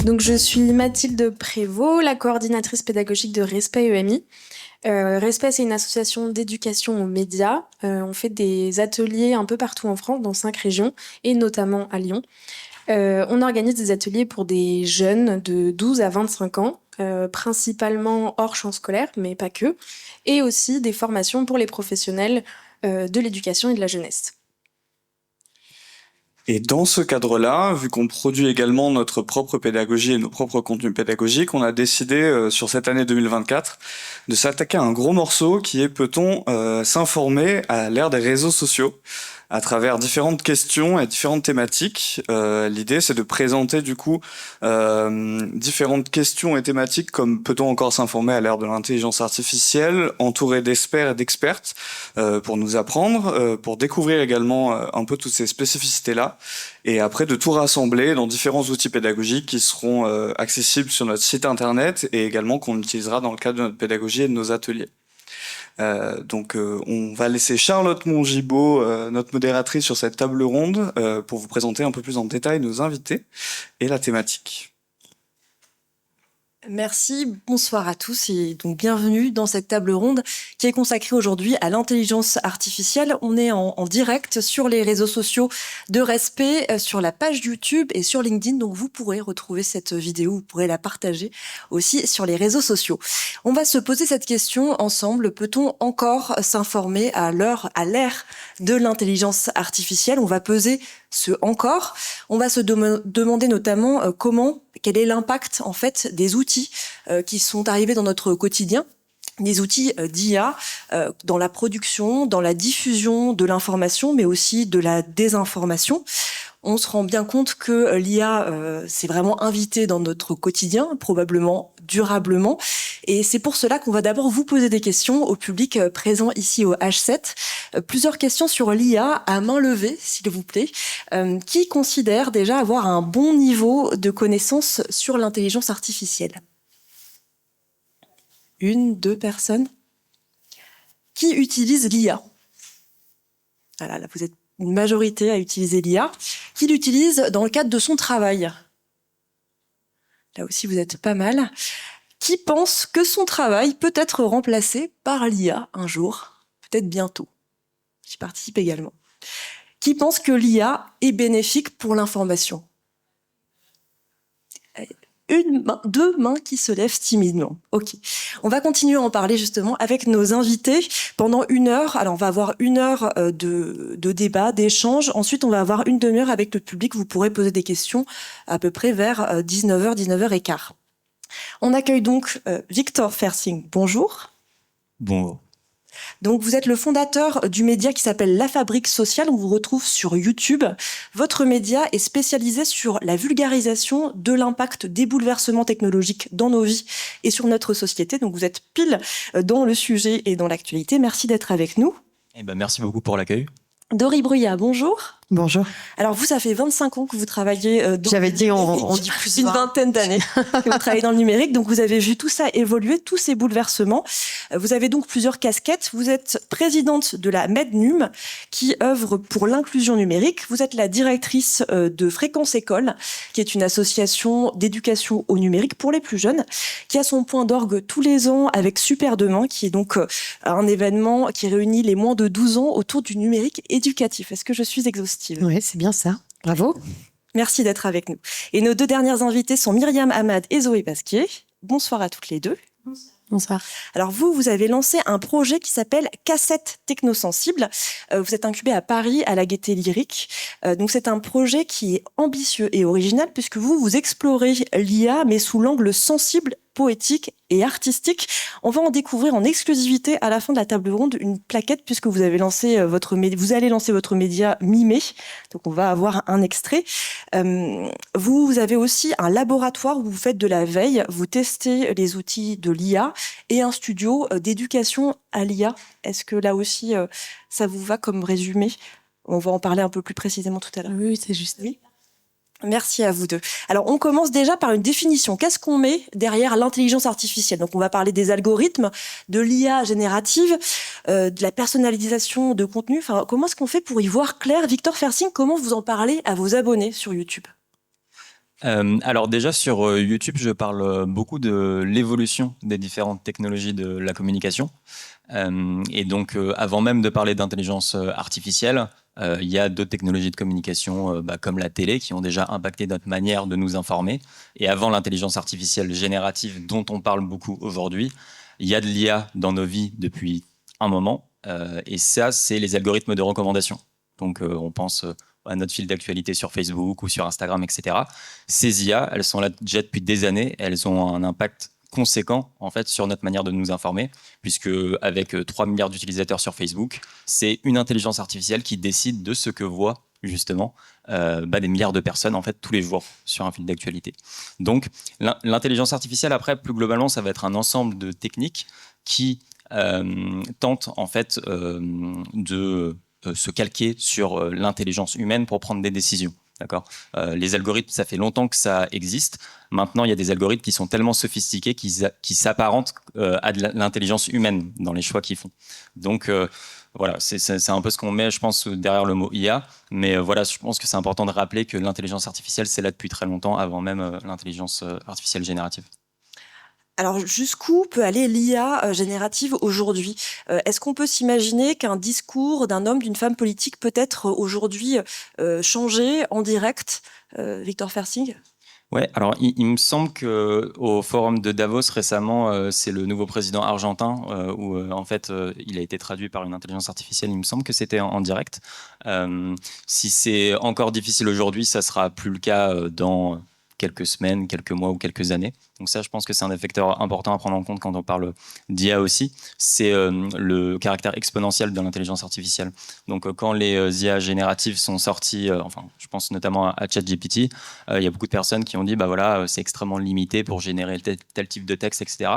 Donc, je suis Mathilde Prévost, la coordinatrice pédagogique de Respect EMI. Respect, c'est une association d'éducation aux médias. On fait des ateliers un peu partout en France, dans 5 régions, et notamment à Lyon. On organise des ateliers pour des jeunes de 12 à 25 ans, principalement hors champ scolaire, mais pas que, et aussi des formations pour les professionnels de l'éducation et de la jeunesse. Et dans ce cadre-là, vu qu'on produit également notre propre pédagogie et nos propres contenus pédagogiques, on a décidé sur cette année 2024 de s'attaquer à un gros morceau qui est peut-on s'informer à l'ère des réseaux sociaux à travers différentes questions et différentes thématiques. L'idée, c'est de présenter du coup différentes questions et thématiques comme peut-on encore s'informer à l'ère de l'intelligence artificielle, entouré d'experts et d'expertes pour nous apprendre, pour découvrir également un peu toutes ces spécificités-là, et après de tout rassembler dans différents outils pédagogiques qui seront accessibles sur notre site internet et également qu'on utilisera dans le cadre de notre pédagogie et de nos ateliers. Donc on va laisser Charlotte Mongibaud, notre modératrice sur cette table ronde, pour vous présenter un peu plus en détail nos invités et la thématique. Merci, bonsoir à tous et donc bienvenue dans cette table ronde qui est consacrée aujourd'hui à l'intelligence artificielle. On est en direct sur les réseaux sociaux de Respect, sur la page YouTube et sur LinkedIn, donc vous pourrez retrouver cette vidéo, vous pourrez la partager aussi sur les réseaux sociaux. On va se poser cette question ensemble, peut-on encore s'informer à l'ère de l'intelligence artificielle? On va peser ce encore. On va se demander notamment quel est l'impact en fait des outils qui sont arrivés dans notre quotidien, des outils d'IA dans la production, dans la diffusion de l'information, mais aussi de la désinformation. On se rend bien compte que l'IA s'est vraiment invitée dans notre quotidien, probablement durablement. Et c'est pour cela qu'on va d'abord vous poser des questions au public présent ici au H7. Plusieurs questions sur l'IA à main levée, s'il vous plaît. Qui considère déjà avoir un bon niveau de connaissance sur l'intelligence artificielle? 1, 2 personnes. Qui utilise l'IA? Voilà, là vous êtes une majorité à utiliser l'IA. Qui l'utilise dans le cadre de son travail? Là aussi vous êtes pas mal. Qui pense que son travail peut être remplacé par l'IA un jour? Peut-être bientôt. J'y participe également. Qui pense que l'IA est bénéfique pour l'information? 2 mains qui se lèvent timidement. Ok. On va continuer à en parler justement avec nos invités pendant 1 heure. Alors, on va avoir 1 heure de débat, d'échange. Ensuite, on va avoir 1 demi-heure avec le public. Vous pourrez poser des questions à peu près vers 19h, 19h15. On accueille donc Victor Fersing. Bonjour. Bonjour. Donc, vous êtes le fondateur du média qui s'appelle La Fabrique Sociale. On vous retrouve sur YouTube. Votre média est spécialisé sur la vulgarisation de l'impact des bouleversements technologiques dans nos vies et sur notre société. Donc, vous êtes pile dans le sujet et dans l'actualité. Merci d'être avec nous. Merci beaucoup pour l'accueil. Dori Bruyat, bonjour. Bonjour. Alors vous, ça fait 25 ans que vous travaillez dans J'avais dit on dit plus une vingtaine d'années que vous travaillez dans le numérique, donc vous avez vu tout ça évoluer, tous ces bouleversements. Vous avez donc plusieurs casquettes. Vous êtes présidente de la MEDNUM, qui œuvre pour l'inclusion numérique. Vous êtes la directrice de Fréquence École, qui est une association d'éducation au numérique pour les plus jeunes, qui a son point d'orgue tous les ans avec Super Demain, qui est donc un événement qui réunit les moins de 12 ans autour du numérique éducatif. Est-ce que je suis exhaustive? Oui, c'est bien ça. Bravo. Merci d'être avec nous. Et nos 2 dernières invitées sont Myriam Hamad et Zoé Pasquier. Bonsoir à toutes les 2. Bonsoir. Alors vous avez lancé un projet qui s'appelle Cassette Technosensible. Vous êtes incubé à Paris, à la Gaîté Lyrique. Donc c'est un projet qui est ambitieux et original puisque vous explorez l'IA mais sous l'angle sensible, poétique et artistique. On va en découvrir en exclusivité à la fin de la table ronde une plaquette puisque vous allez lancer votre média mi-mai. Donc on va avoir un extrait. Vous avez aussi un laboratoire où vous faites de la veille, vous testez les outils de l'IA et un studio d'éducation à l'IA. Est-ce que là aussi ça vous va comme résumé? On va en parler un peu plus précisément tout à l'heure. Oui, c'est juste. Oui. Merci à vous 2. Alors, on commence déjà par une définition. Qu'est-ce qu'on met derrière l'intelligence artificielle? Donc, on va parler des algorithmes, de l'IA générative, de la personnalisation de contenu. Enfin, comment est-ce qu'on fait pour y voir clair? Victor Fersing, comment vous en parlez à vos abonnés sur YouTube? Alors déjà sur YouTube, je parle beaucoup de l'évolution des différentes technologies de la communication. Et donc avant même de parler d'intelligence artificielle, il y a d'autres technologies de communication comme la télé qui ont déjà impacté notre manière de nous informer. Et avant l'intelligence artificielle générative dont on parle beaucoup aujourd'hui, il y a de l'IA dans nos vies depuis un moment. Et ça, c'est les algorithmes de recommandation. Donc on pense à notre fil d'actualité sur Facebook ou sur Instagram, etc. Ces IA, elles sont là déjà depuis des années. Elles ont un impact conséquent en fait sur notre manière de nous informer, puisque avec 3 milliards d'utilisateurs sur Facebook, c'est une intelligence artificielle qui décide de ce que voient justement des milliards de personnes en fait tous les jours sur un fil d'actualité. Donc l'intelligence artificielle, après, plus globalement, ça va être un ensemble de techniques qui tentent en fait de se calquer sur l'intelligence humaine pour prendre des décisions. D'accord. Les algorithmes, ça fait longtemps que ça existe. Maintenant, il y a des algorithmes qui sont tellement sophistiqués qui s'apparentent à de l'intelligence humaine dans les choix qu'ils font. Donc voilà, c'est un peu ce qu'on met, je pense, derrière le mot IA. Mais voilà, je pense que c'est important de rappeler que l'intelligence artificielle, c'est là depuis très longtemps, avant même l'intelligence artificielle générative. Alors, jusqu'où peut aller l'IA générative aujourd'hui? Est-ce qu'on peut s'imaginer qu'un discours d'un homme, d'une femme politique peut être aujourd'hui changé en direct? Victor Fersing? Ouais, alors il me semble que au forum de Davos récemment, c'est le nouveau président argentin où en fait il a été traduit par une intelligence artificielle. Il me semble que c'était en direct. Si c'est encore difficile aujourd'hui, ça sera plus le cas dans quelques semaines, quelques mois ou quelques années. Donc ça, je pense que c'est un des facteurs importants à prendre en compte quand on parle d'IA aussi. C'est le caractère exponentiel de l'intelligence artificielle. Donc quand les IA génératives sont sorties, enfin, je pense notamment à ChatGPT, il y a beaucoup de personnes qui ont dit, bah voilà, c'est extrêmement limité pour générer tel type de texte, etc.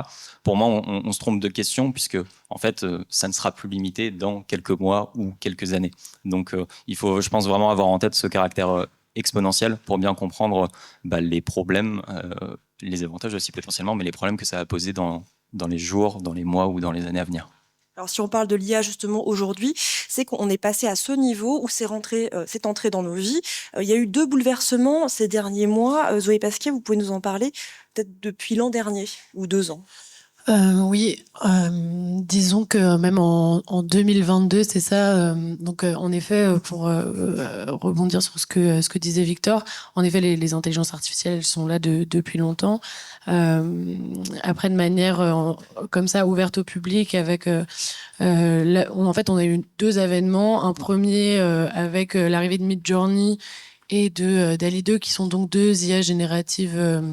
Pour moi, on se trompe de question puisque en fait, ça ne sera plus limité dans quelques mois ou quelques années. Donc il faut, je pense, vraiment avoir en tête ce caractère exponentielle pour bien comprendre les problèmes, les avantages aussi potentiellement, mais les problèmes que ça va poser dans les jours, dans les mois ou dans les années à venir. Alors, si on parle de l'IA justement aujourd'hui, c'est qu'on est passé à ce niveau où c'est entré dans nos vies. Il y a eu 2 bouleversements ces derniers mois. Zoé Pasquier, vous pouvez nous en parler peut-être depuis l'an dernier ou 2 ans. Oui, disons que même en 2022, c'est ça. Donc, en effet, pour rebondir sur ce que disait Victor, en effet, les intelligences artificielles, elles sont là depuis longtemps. Après, de manière comme ça, ouverte au public, avec, en fait, on a eu 2 événements. Un premier avec l'arrivée de Midjourney et de DALL-E 2, qui sont donc 2 IA génératives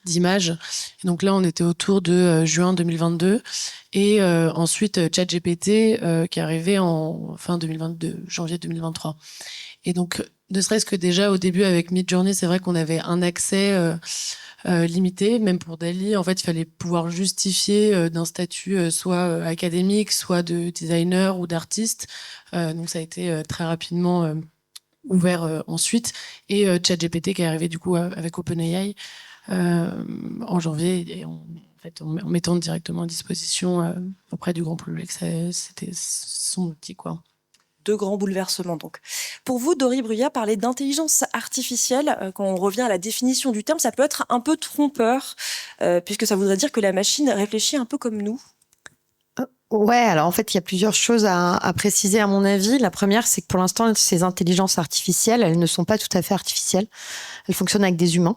d'images. Et donc là, on était autour de juin 2022. Et ensuite, ChatGPT qui est arrivé en fin 2022, janvier 2023. Et donc, ne serait-ce que déjà au début avec Midjourney, c'est vrai qu'on avait un accès limité, même pour DALL-E. En fait, il fallait pouvoir justifier d'un statut soit académique, soit de designer ou d'artiste. Donc ça a été très rapidement ouvert ensuite. Et ChatGPT qui est arrivé du coup avec OpenAI en janvier, et en mettant directement à disposition auprès du grand public. C'était son outil, quoi. 2 grands bouleversements, donc. Pour vous, Dory Bruyat, parler d'intelligence artificielle, quand on revient à la définition du terme, ça peut être un peu trompeur, puisque ça voudrait dire que la machine réfléchit un peu comme nous. Ouais, alors en fait, il y a plusieurs choses à préciser à mon avis. La première, c'est que pour l'instant, ces intelligences artificielles, elles ne sont pas tout à fait artificielles. Elles fonctionnent avec des humains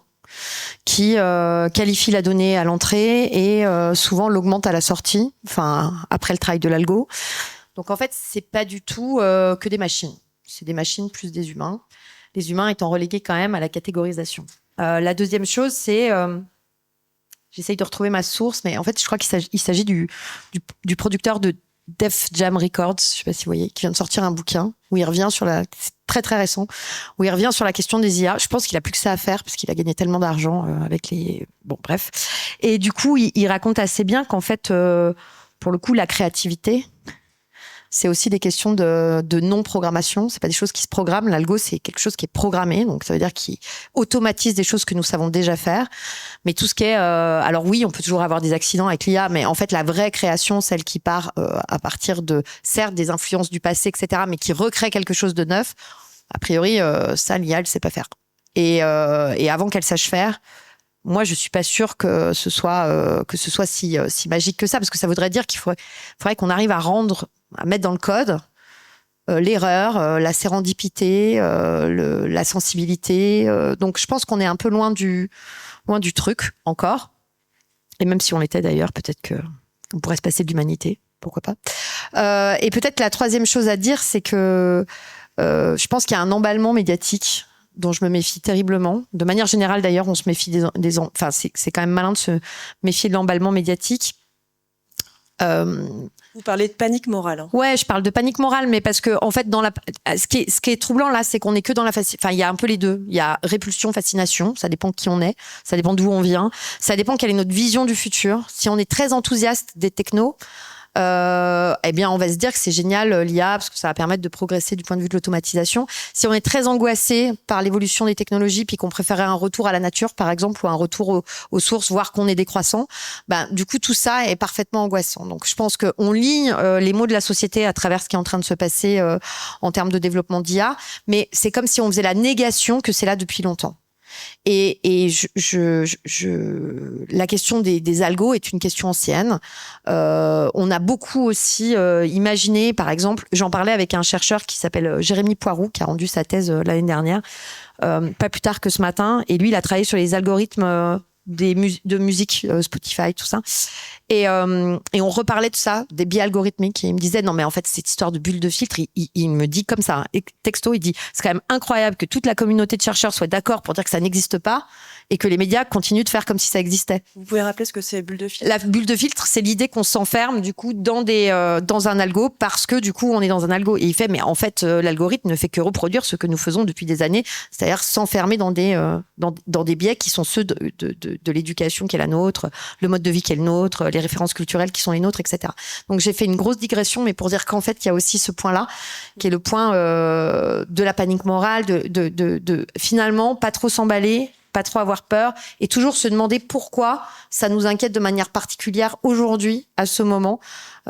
qui qualifient la donnée à l'entrée et souvent l'augmentent à la sortie, enfin après le travail de l'algo. Donc en fait, c'est pas du tout que des machines. C'est des machines plus des humains. Les humains étant relégués quand même à la catégorisation. La deuxième chose, c'est j'essaye de retrouver ma source, mais en fait, je crois qu'il s'agit du producteur de Def Jam Records, je sais pas si vous voyez, qui vient de sortir un bouquin où il revient sur c'est très très récent, où il revient sur la question des IA. Je pense qu'il a plus que ça à faire parce qu'il a gagné tellement d'argent avec bon bref. Et du coup, il raconte assez bien qu'en fait, pour le coup, la créativité, c'est aussi des questions de non-programmation. C'est pas des choses qui se programment. L'algo, c'est quelque chose qui est programmé. Donc, ça veut dire qu'il automatise des choses que nous savons déjà faire. Mais tout ce qui est... alors oui, on peut toujours avoir des accidents avec l'IA, mais en fait, la vraie création, celle qui part à partir de, certes, des influences du passé, etc., mais qui recrée quelque chose de neuf, a priori, ça, l'IA, elle sait pas faire. Et avant qu'elle sache faire, moi, je suis pas sûre que ce soit si magique que ça, parce que ça voudrait dire qu'il faudrait qu'on arrive à mettre dans le code l'erreur, la sérendipité, la sensibilité. Donc, je pense qu'on est un peu loin du truc encore. Et même si on l'était d'ailleurs, peut-être que on pourrait se passer de l'humanité. Pourquoi pas. Et peut-être la troisième chose à dire, c'est que je pense qu'il y a un emballement médiatique dont je me méfie terriblement. De manière générale, d'ailleurs, on se méfie enfin, c'est quand même malin de se méfier de l'emballement médiatique. Vous parlez de panique morale. Hein. Ouais, je parle de panique morale, mais parce que en fait, ce qui est troublant là, c'est qu'on est que dans enfin, il y a un peu les deux. Il y a répulsion, fascination. Ça dépend de qui on est, ça dépend d'où on vient, ça dépend quelle est notre vision du futur. Si on est très enthousiaste des technos, eh bien, on va se dire que c'est génial l'IA parce que ça va permettre de progresser du point de vue de l'automatisation. Si on est très angoissé par l'évolution des technologies puis qu'on préférait un retour à la nature, par exemple, ou un retour aux sources, voire qu'on est décroissant, ben, du coup, tout ça est parfaitement angoissant. Donc, je pense qu'on lit les mots de la société à travers ce qui est en train de se passer en termes de développement d'IA, mais c'est comme si on faisait la négation que c'est là depuis longtemps. Et la question des algos est une question ancienne. On a beaucoup aussi imaginé, par exemple, j'en parlais avec un chercheur qui s'appelle Jérémy Poiroux, qui a rendu sa thèse l'année dernière, pas plus tard que ce matin. Et lui, il a travaillé sur les algorithmes de musique, Spotify, tout ça. Et on reparlait de ça, des biais algorithmiques. Et il me disait, non, mais en fait, cette histoire de bulle de filtre, il me dit comme ça, texto, il dit, c'est quand même incroyable que toute la communauté de chercheurs soit d'accord pour dire que ça n'existe pas et que les médias continuent de faire comme si ça existait. Vous pouvez rappeler ce que c'est, bulle de filtre? La bulle de filtre, c'est l'idée qu'on s'enferme, du coup, dans un algo parce que, du coup, on est dans un algo. Et il fait, mais en fait, l'algorithme ne fait que reproduire ce que nous faisons depuis des années, c'est-à-dire s'enfermer dans des biais qui sont ceux de l'éducation qui est la nôtre, le mode de vie qui est le nôtre, les références culturelles qui sont les nôtres, etc. Donc j'ai fait une grosse digression, mais pour dire qu'en fait il y a aussi ce point-là, qui est le point de la panique morale, de finalement pas trop s'emballer, pas trop avoir peur, et toujours se demander pourquoi ça nous inquiète de manière particulière aujourd'hui, à ce moment,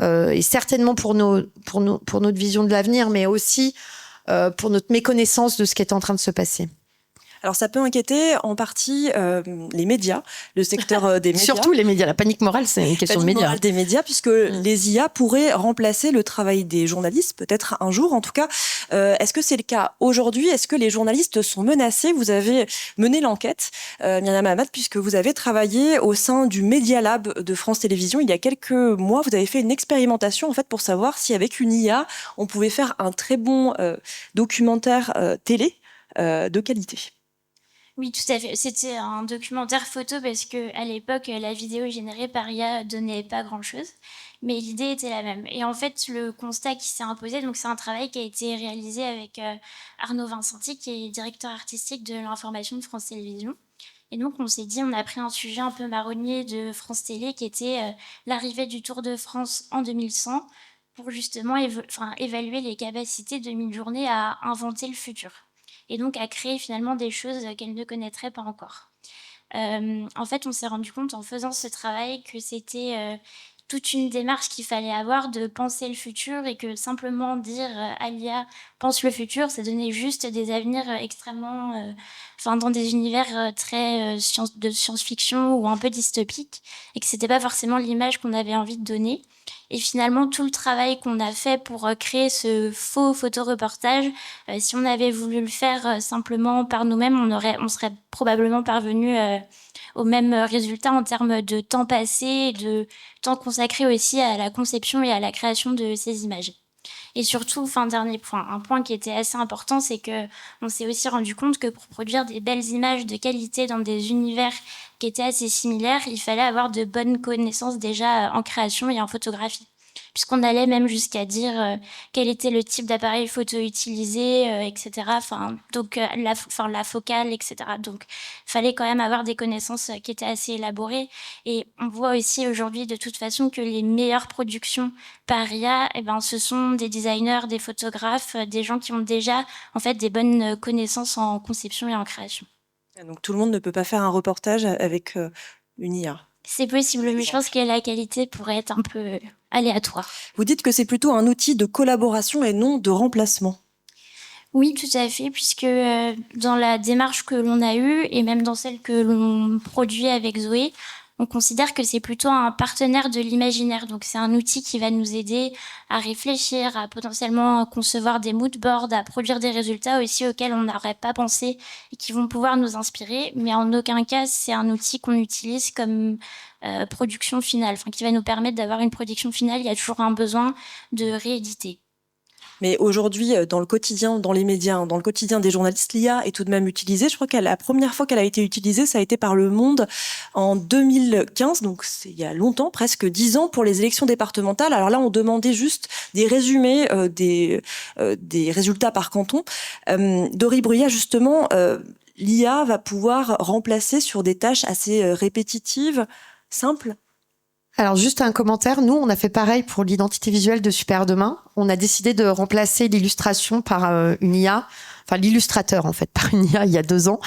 et certainement pour notre vision de l'avenir, mais aussi pour notre méconnaissance de ce qui est en train de se passer. Alors ça peut inquiéter en partie les médias, le secteur des médias. Surtout les médias. La panique morale, c'est une question de médias. Morale des médias, puisque les IA pourraient remplacer le travail des journalistes, peut-être un jour en tout cas. Est-ce que c'est le cas aujourd'hui? Est-ce que les journalistes sont menacés? Vous avez mené l'enquête, Myriam Hamad, puisque vous avez travaillé au sein du Media Lab de France Télévisions. Il y a quelques mois, vous avez fait une expérimentation en fait pour savoir si avec une IA, on pouvait faire un très bon documentaire télé de qualité. Oui, tout à fait. C'était un documentaire photo parce que à l'époque, la vidéo générée par IA donnait pas grand-chose, mais l'idée était la même. Et en fait, le constat qui s'est imposé, donc c'est un travail qui a été réalisé avec Arnaud Vincenti, qui est directeur artistique de l'information de France Télévisions. Et donc, on s'est dit, on a pris un sujet un peu marronnier de France Télé, qui était l'arrivée du Tour de France en 2100, pour justement évaluer les capacités de Midjourney à inventer le futur. Et donc à créer finalement des choses qu'elle ne connaîtrait pas encore. En fait, on s'est rendu compte en faisant ce travail que c'était toute une démarche qu'il fallait avoir de penser le futur et que simplement dire à l'IA pense le futur, ça donnait juste des avenirs extrêmement, dans des univers très de science-fiction ou un peu dystopiques et que c'était pas forcément l'image qu'on avait envie de donner. Et finalement, tout le travail qu'on a fait pour créer ce faux photoreportage, si on avait voulu le faire simplement par nous-mêmes, on serait probablement parvenu au même résultat en termes de temps passé et de temps consacré aussi à la conception et à la création de ces images. Et surtout, dernier point, un point qui était assez important, c'est que on s'est aussi rendu compte que pour produire des belles images de qualité dans des univers qui étaient assez similaires, il fallait avoir de bonnes connaissances déjà en création et en photographie. Puisqu'on allait même jusqu'à dire quel était le type d'appareil photo utilisé, etc. Donc la focale, etc. Donc, il fallait quand même avoir des connaissances qui étaient assez élaborées. Et on voit aussi aujourd'hui, de toute façon, que les meilleures productions par IA, ce sont des designers, des photographes, des gens qui ont déjà, en fait, des bonnes connaissances en conception et en création. Donc, tout le monde ne peut pas faire un reportage avec une IA. C'est possible, mais je pense que la qualité pourrait être un peu aléatoire. Vous dites que c'est plutôt un outil de collaboration et non de remplacement. Oui, tout à fait, puisque dans la démarche que l'on a eue et même dans celle que l'on produit avec Zoé, on considère que c'est plutôt un partenaire de l'imaginaire. Donc c'est un outil qui va nous aider à réfléchir, à potentiellement concevoir des mood boards, à produire des résultats aussi auxquels on n'aurait pas pensé et qui vont pouvoir nous inspirer. Mais en aucun cas, c'est un outil qu'on utilise comme production finale, enfin qui va nous permettre d'avoir une production finale. Il y a toujours un besoin de rééditer. Mais aujourd'hui, dans le quotidien, dans les médias, dans le quotidien des journalistes, l'IA est tout de même utilisée. Je crois que la première fois qu'elle a été utilisée, ça a été par Le Monde en 2015, donc c'est il y a longtemps, presque 10 ans, pour les élections départementales. Alors là, on demandait juste des résumés des résultats par canton. Dory Bruyat, justement, l'IA va pouvoir remplacer sur des tâches assez répétitives, simples. Alors juste un commentaire, nous on a fait pareil pour l'identité visuelle de Super Demain. On a décidé de remplacer l'illustration par une IA, enfin l'illustrateur en fait par une IA il y a 2 ans.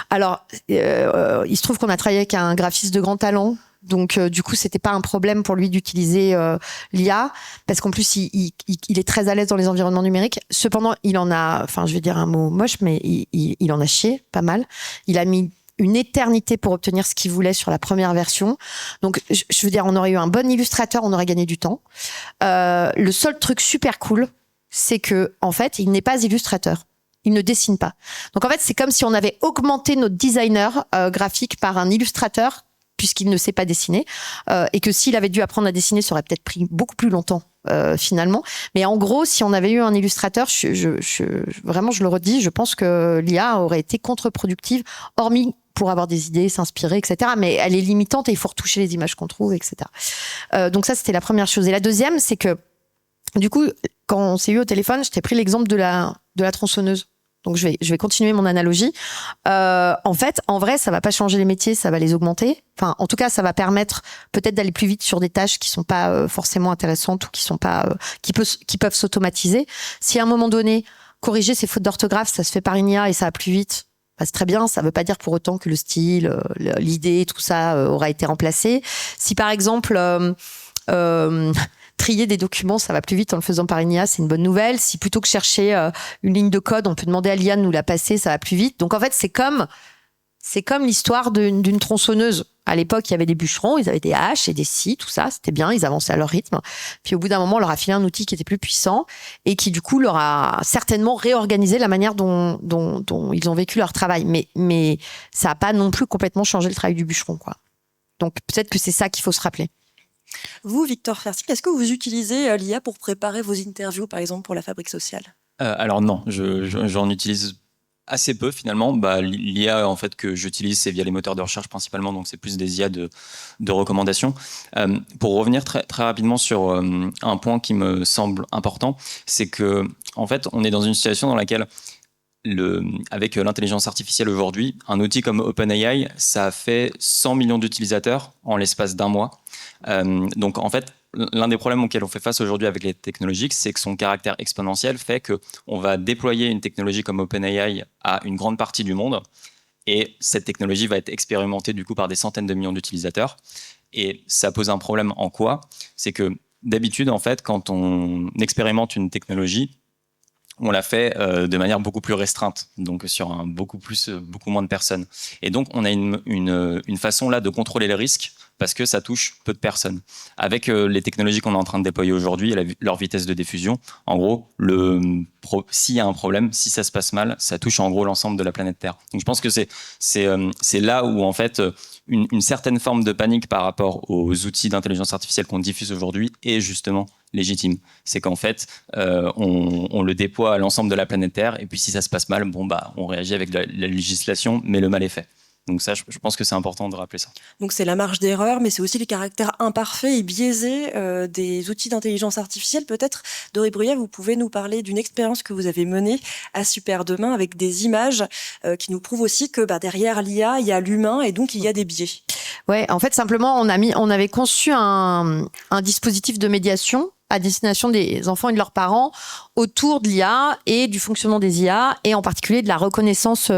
Alors il se trouve qu'on a travaillé avec un graphiste de grand talent, donc du coup c'était pas un problème pour lui d'utiliser l'IA parce qu'en plus il est très à l'aise dans les environnements numériques. Cependant il en a, enfin je vais dire un mot moche, mais il en a chié pas mal. Il a mis une éternité pour obtenir ce qu'il voulait sur la première version. Donc, je veux dire, on aurait eu un bon illustrateur, on aurait gagné du temps. Le seul truc super cool, c'est que, en fait, il n'est pas illustrateur. Il ne dessine pas. Donc, en fait, c'est comme si on avait augmenté notre designer graphique par un illustrateur, puisqu'il ne sait pas dessiner, et que s'il avait dû apprendre à dessiner, ça aurait peut-être pris beaucoup plus longtemps. Finalement, mais en gros, si on avait eu un illustrateur, vraiment, je le redis, je pense que l'IA aurait été contre-productive, hormis pour avoir des idées, s'inspirer, etc. Mais elle est limitante et il faut retoucher les images qu'on trouve, etc. Donc ça, c'était la première chose. Et la deuxième, c'est que du coup, quand on s'est eu au téléphone, je t'ai pris l'exemple de la tronçonneuse. Donc je vais continuer mon analogie. En fait, en vrai, ça va pas changer les métiers, ça va les augmenter. Enfin, en tout cas, ça va permettre peut-être d'aller plus vite sur des tâches qui sont pas forcément intéressantes ou qui sont pas qui peuvent s'automatiser. Si à un moment donné, corriger ses fautes d'orthographe, ça se fait par une IA et ça va plus vite, bah, c'est très bien. Ça veut pas dire pour autant que le style, l'idée, tout ça aura été remplacé. Si par exemple trier des documents, ça va plus vite en le faisant par une IA, c'est une bonne nouvelle. Si plutôt que chercher une ligne de code, on peut demander à l'IA de nous la passer, ça va plus vite. Donc en fait, c'est comme l'histoire d'une tronçonneuse. À l'époque, il y avait des bûcherons, ils avaient des haches et des scies, tout ça, c'était bien, ils avançaient à leur rythme. Puis au bout d'un moment, on leur a filé un outil qui était plus puissant et qui du coup leur a certainement réorganisé la manière dont ils ont vécu leur travail. Mais ça n'a pas non plus complètement changé le travail du bûcheron, quoi. Donc peut-être que c'est ça qu'il faut se rappeler. Vous, Victor Fersing, est-ce que vous utilisez l'IA pour préparer vos interviews, par exemple, pour la Fabrique sociale ? Alors non, j'en utilise assez peu finalement. L'IA en fait que j'utilise, c'est via les moteurs de recherche principalement, donc c'est plus des IA de recommandation. Pour revenir très, très rapidement sur un point qui me semble important, c'est que en fait, on est dans une situation dans laquelle avec l'intelligence artificielle aujourd'hui, un outil comme OpenAI, ça a fait 100 millions d'utilisateurs en l'espace d'1 mois. Donc en fait, l'un des problèmes auxquels on fait face aujourd'hui avec les technologies, c'est que son caractère exponentiel fait qu'on va déployer une technologie comme OpenAI à une grande partie du monde et cette technologie va être expérimentée du coup par des centaines de millions d'utilisateurs. Et ça pose un problème en quoi ? C'est que d'habitude, en fait, quand on expérimente une technologie, on l'a fait de manière beaucoup plus restreinte, donc sur beaucoup moins de personnes. Et donc, on a une façon là de contrôler les risques parce que ça touche peu de personnes. Avec les technologies qu'on est en train de déployer aujourd'hui et leur vitesse de diffusion, en gros, s'il y a un problème, si ça se passe mal, ça touche en gros l'ensemble de la planète Terre. Donc, je pense que c'est là où en fait une certaine forme de panique par rapport aux outils d'intelligence artificielle qu'on diffuse aujourd'hui est justement légitime. C'est qu'en fait, on le déploie à l'ensemble de la planète Terre et puis si ça se passe mal, on réagit avec la législation, mais le mal est fait. Donc ça, je pense que c'est important de rappeler ça. Donc c'est la marge d'erreur, mais c'est aussi le caractère imparfait et biaisé des outils d'intelligence artificielle. Peut-être, Dory Bruyat, vous pouvez nous parler d'une expérience que vous avez menée à Super Demain avec des images qui nous prouvent aussi que derrière l'IA, il y a l'humain et donc il y a des biais. Ouais, en fait, simplement, on avait conçu un dispositif de médiation à destination des enfants et de leurs parents autour de l'IA et du fonctionnement des IA et en particulier de la reconnaissance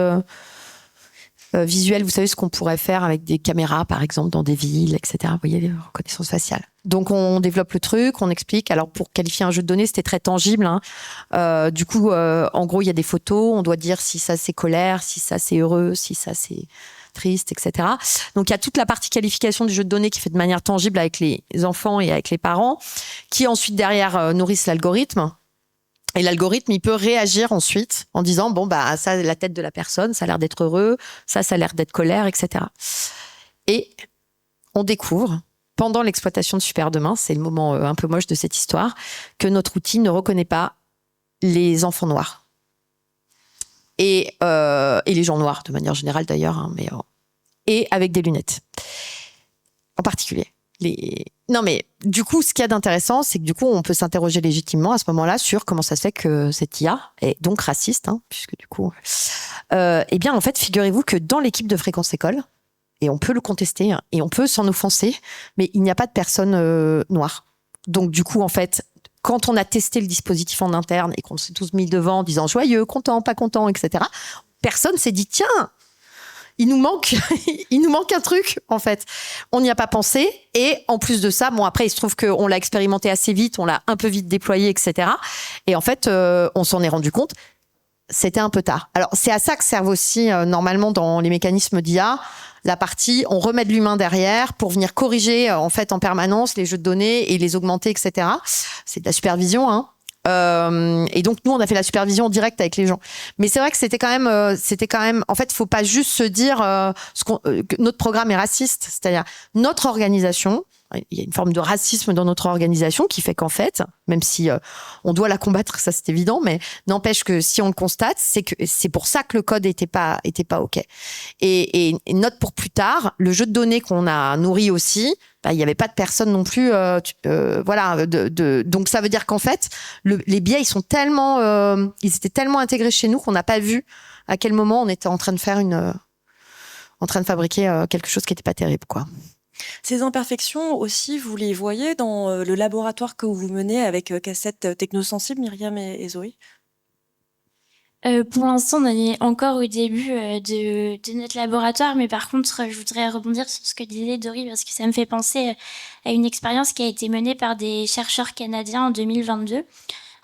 visuel, vous savez ce qu'on pourrait faire avec des caméras, par exemple, dans des villes, etc. Vous voyez, les reconnaissances faciales. Donc, on développe le truc, on explique. Alors, pour qualifier un jeu de données, c'était très tangible. Du coup, en gros, il y a des photos. On doit dire si ça, c'est colère, si ça, c'est heureux, si ça, c'est triste, etc. Donc, il y a toute la partie qualification du jeu de données qui est fait de manière tangible avec les enfants et avec les parents, qui ensuite, derrière, nourrissent l'algorithme. Et l'algorithme, il peut réagir ensuite en disant, bon, bah, ça, la tête de la personne, ça a l'air d'être heureux, ça a l'air d'être colère, etc. Et on découvre, pendant l'exploitation de Super Demain, c'est le moment un peu moche de cette histoire, que notre outil ne reconnaît pas les enfants noirs. Et les gens noirs, de manière générale d'ailleurs, et avec des lunettes. En particulier. Non, mais du coup, ce qu'il y a d'intéressant, c'est que du coup, on peut s'interroger légitimement à ce moment-là sur comment ça se fait que cette IA est donc raciste, puisque du coup... eh bien, en fait, figurez-vous que dans l'équipe de Fréquence École, et on peut le contester, et on peut s'en offenser, mais il n'y a pas de personnes noires. Donc, du coup, en fait, quand on a testé le dispositif en interne et qu'on s'est tous mis devant en disant joyeux, content, pas content, etc., personne s'est dit, tiens, il nous manque un truc, en fait. On n'y a pas pensé. Et en plus de ça, bon, après, il se trouve qu'on l'a expérimenté assez vite, on l'a un peu vite déployé, etc. Et en fait, on s'en est rendu compte, c'était un peu tard. Alors, c'est à ça que servent aussi, normalement, dans les mécanismes d'IA, la partie, on remet de l'humain derrière pour venir corriger, en fait, en permanence les jeux de données et les augmenter, etc. C'est de la supervision, et donc nous on a fait la supervision directe avec les gens, mais c'est vrai que c'était quand même en fait faut pas juste se dire que notre programme est raciste, c'est-à-dire notre organisation, il y a une forme de racisme dans notre organisation qui fait qu'en fait, même si on doit la combattre, ça c'est évident, mais n'empêche que si on le constate, c'est pour ça que le code était pas OK. Et note pour plus tard, le jeu de données qu'on a nourri aussi, il n'y avait pas de personne non plus, voilà. Donc ça veut dire qu'en fait, les biais ils étaient tellement intégrés chez nous qu'on n'a pas vu à quel moment on était en train de fabriquer quelque chose qui n'était pas terrible, quoi. Ces imperfections aussi, vous les voyez dans le laboratoire que vous menez avec Cassette Technosensible, Myriam et Zoé? Pour l'instant, on est encore au début de notre laboratoire, mais par contre, je voudrais rebondir sur ce que disait Dory, parce que ça me fait penser à une expérience qui a été menée par des chercheurs canadiens en 2022.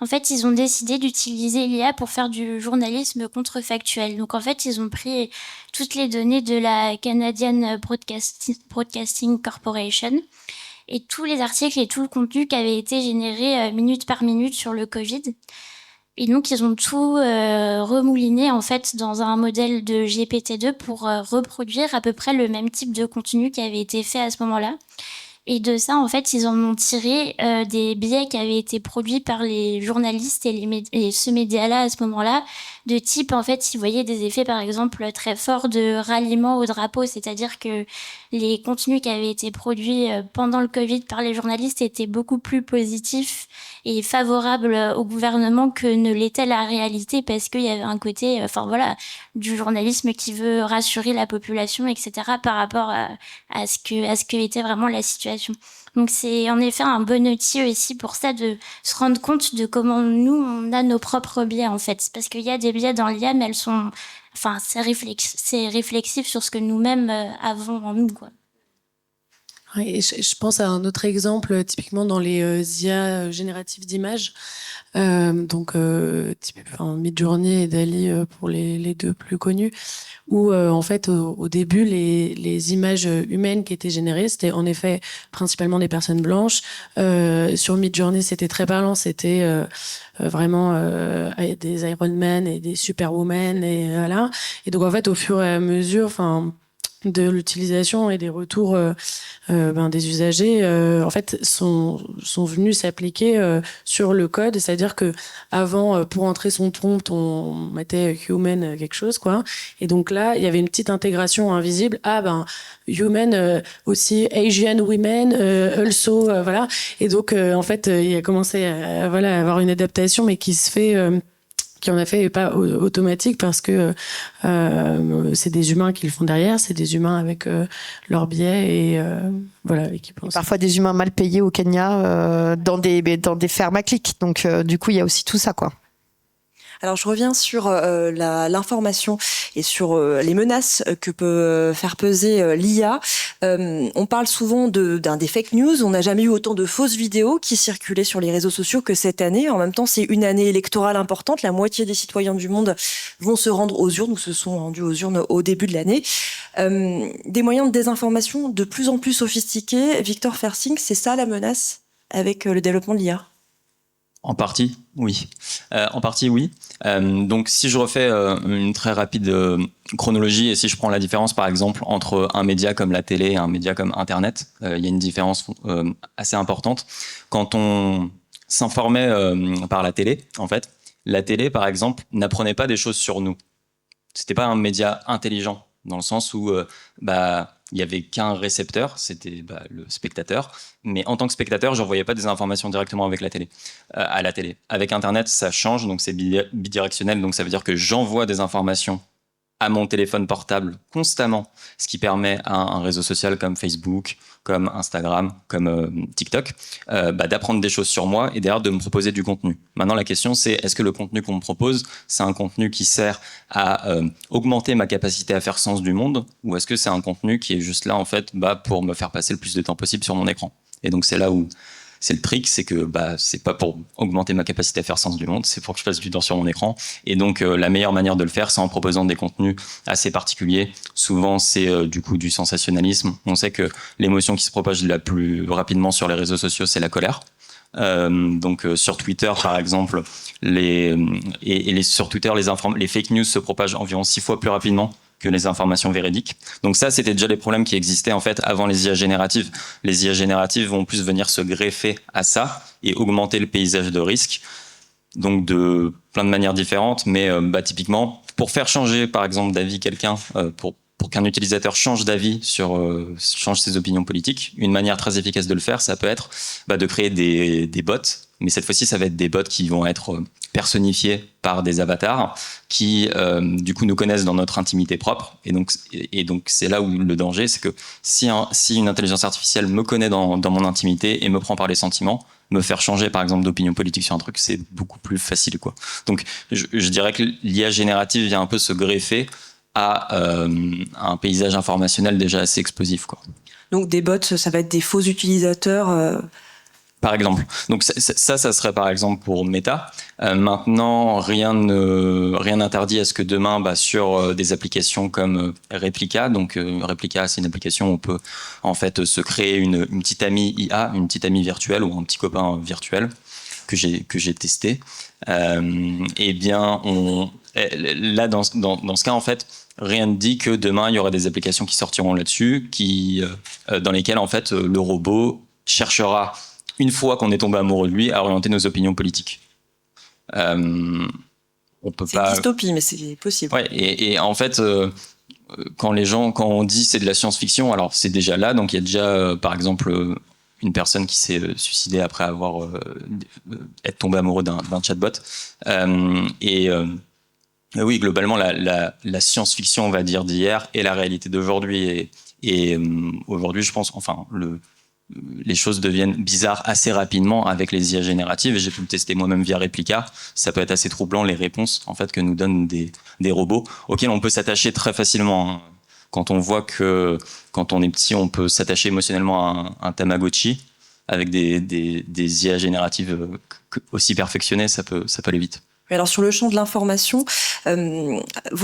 En fait, ils ont décidé d'utiliser l'IA pour faire du journalisme contrefactuel. Donc, en fait, ils ont pris toutes les données de la Canadian Broadcasting Corporation et tous les articles et tout le contenu qui avait été généré minute par minute sur le Covid. Et donc, ils ont tout remouliné, en fait, dans un modèle de GPT-2 pour reproduire à peu près le même type de contenu qui avait été fait à ce moment-là. Et de ça, en fait, ils en ont tiré des biais qui avaient été produits par les journalistes et ce média-là à ce moment-là, de type, en fait, ils voyaient des effets, par exemple, très forts de ralliement au drapeau, c'est-à-dire que les contenus qui avaient été produits pendant le Covid par les journalistes étaient beaucoup plus positifs et favorables au gouvernement que ne l'était la réalité, parce qu'il y avait un côté, du journalisme qui veut rassurer la population, etc., par rapport à ce que était vraiment la situation. Donc c'est en effet un bon outil aussi pour ça, de se rendre compte de comment nous on a nos propres biais, en fait, parce qu'il y a des biais dans l'IA, mais elles sont, c'est réflexif sur ce que nous-mêmes avons en nous, quoi. Ouais, et je pense à un autre exemple, typiquement dans les IA génératives d'images. Midjourney et DALL-E pour les deux plus connus, où en fait au début les images humaines qui étaient générées, c'était en effet principalement des personnes blanches. Sur Midjourney, c'était très parlant, c'était vraiment des Iron Man et des Superwoman, et voilà. Et donc en fait au fur et à mesure, de l'utilisation et des retours des usagers, en fait sont venus s'appliquer sur le code, c'est-à-dire que avant, pour entrer son prompt, on mettait human quelque chose, quoi, et donc là il y avait une petite intégration invisible, human aussi Asian women also, voilà, et donc en fait il a commencé à avoir une adaptation, mais qui se fait qui en a fait pas automatique, parce que c'est des humains qui le font derrière, c'est des humains avec leurs biais, et et qui pensent. Et parfois des humains mal payés au Kenya dans des fermes à clics. Donc du coup, il y a aussi tout ça, quoi. Alors, je reviens sur l'information et sur les menaces que peut faire peser l'IA. On parle souvent des fake news. On n'a jamais eu autant de fausses vidéos qui circulaient sur les réseaux sociaux que cette année. En même temps, c'est une année électorale importante. La moitié des citoyens du monde vont se rendre aux urnes ou se sont rendus aux urnes au début de l'année. Des moyens de désinformation de plus en plus sophistiqués. Victor Fersing, c'est ça la menace avec le développement de l'IA? En partie, oui. Donc, si je refais une très rapide chronologie et si je prends la différence, par exemple, entre un média comme la télé et un média comme Internet, il y a une différence assez importante. Quand on s'informait par la télé, en fait, la télé, par exemple, n'apprenait pas des choses sur nous. C'était pas un média intelligent, dans le sens où il y avait qu'un récepteur, c'était le spectateur. Mais en tant que spectateur, je n'envoyais pas des informations directement avec la télé, à la télé. Avec Internet, ça change, donc c'est bidirectionnel. Donc ça veut dire que j'envoie des informations à mon téléphone portable constamment, ce qui permet à un réseau social comme Facebook, comme Instagram, comme TikTok, d'apprendre des choses sur moi et d'ailleurs de me proposer du contenu. Maintenant, la question, c'est est-ce que le contenu qu'on me propose, c'est un contenu qui sert à augmenter ma capacité à faire sens du monde, ou est-ce que c'est un contenu qui est juste là, en fait, pour me faire passer le plus de temps possible sur mon écran? Et donc, c'est là où c'est le trick, c'est que c'est pas pour augmenter ma capacité à faire sens du monde, c'est pour que je passe du temps sur mon écran. Et donc la meilleure manière de le faire, c'est en proposant des contenus assez particuliers. Souvent, c'est du coup du sensationnalisme. On sait que l'émotion qui se propage la plus rapidement sur les réseaux sociaux, c'est la colère. Donc sur Twitter, par exemple, sur Twitter, les fake news se propagent environ 6 fois plus rapidement que les informations véridiques. Donc ça, c'était déjà les problèmes qui existaient en fait avant les IA génératives. Les IA génératives vont plus venir se greffer à ça et augmenter le paysage de risque. Donc de plein de manières différentes, mais typiquement, pour faire changer par exemple d'avis quelqu'un, pour qu'un utilisateur change d'avis change ses opinions politiques, une manière très efficace de le faire, ça peut être de créer des bots. Mais cette fois-ci, ça va être des bots qui vont être personnifiés par des avatars qui, du coup, nous connaissent dans notre intimité propre. Et donc c'est là où le danger, c'est que si une intelligence artificielle me connaît dans mon intimité et me prend par les sentiments, me faire changer, par exemple, d'opinion politique sur un truc, c'est beaucoup plus facile, quoi. Donc, je dirais que l'IA générative vient un peu se greffer à un paysage informationnel déjà assez explosif, quoi. Donc, des bots, ça va être des faux utilisateurs Par exemple. Donc ça serait par exemple pour Meta. Maintenant, rien n'interdit à ce que demain, sur des applications comme Replica, donc Replica, c'est une application où on peut en fait se créer une petite amie IA, une petite amie virtuelle ou un petit copain virtuel que j'ai testé. Eh bien, là dans ce cas en fait, rien ne dit que demain il y aura des applications qui sortiront là-dessus, dans lesquelles en fait le robot cherchera, une fois qu'on est tombé amoureux de lui, à orienter nos opinions politiques. On peut c'est pas. une dystopie, mais c'est possible. Ouais, et en fait, quand on dit c'est de la science-fiction, alors c'est déjà là. Donc il y a déjà, par exemple, une personne qui s'est suicidée après avoir être tombé amoureux d'un chatbot. Oui, globalement, la science-fiction, on va dire, d'hier et la réalité d'aujourd'hui. Et aujourd'hui, je pense, les choses deviennent bizarres assez rapidement avec les IA génératives, et j'ai pu le tester moi-même via Replica. Ça peut être assez troublant, les réponses en fait que nous donnent des robots auxquels on peut s'attacher très facilement. Quand on voit que quand on est petit, on peut s'attacher émotionnellement à un Tamagotchi, avec des IA génératives aussi perfectionnées, ça peut aller vite. Alors sur le champ de l'information, vous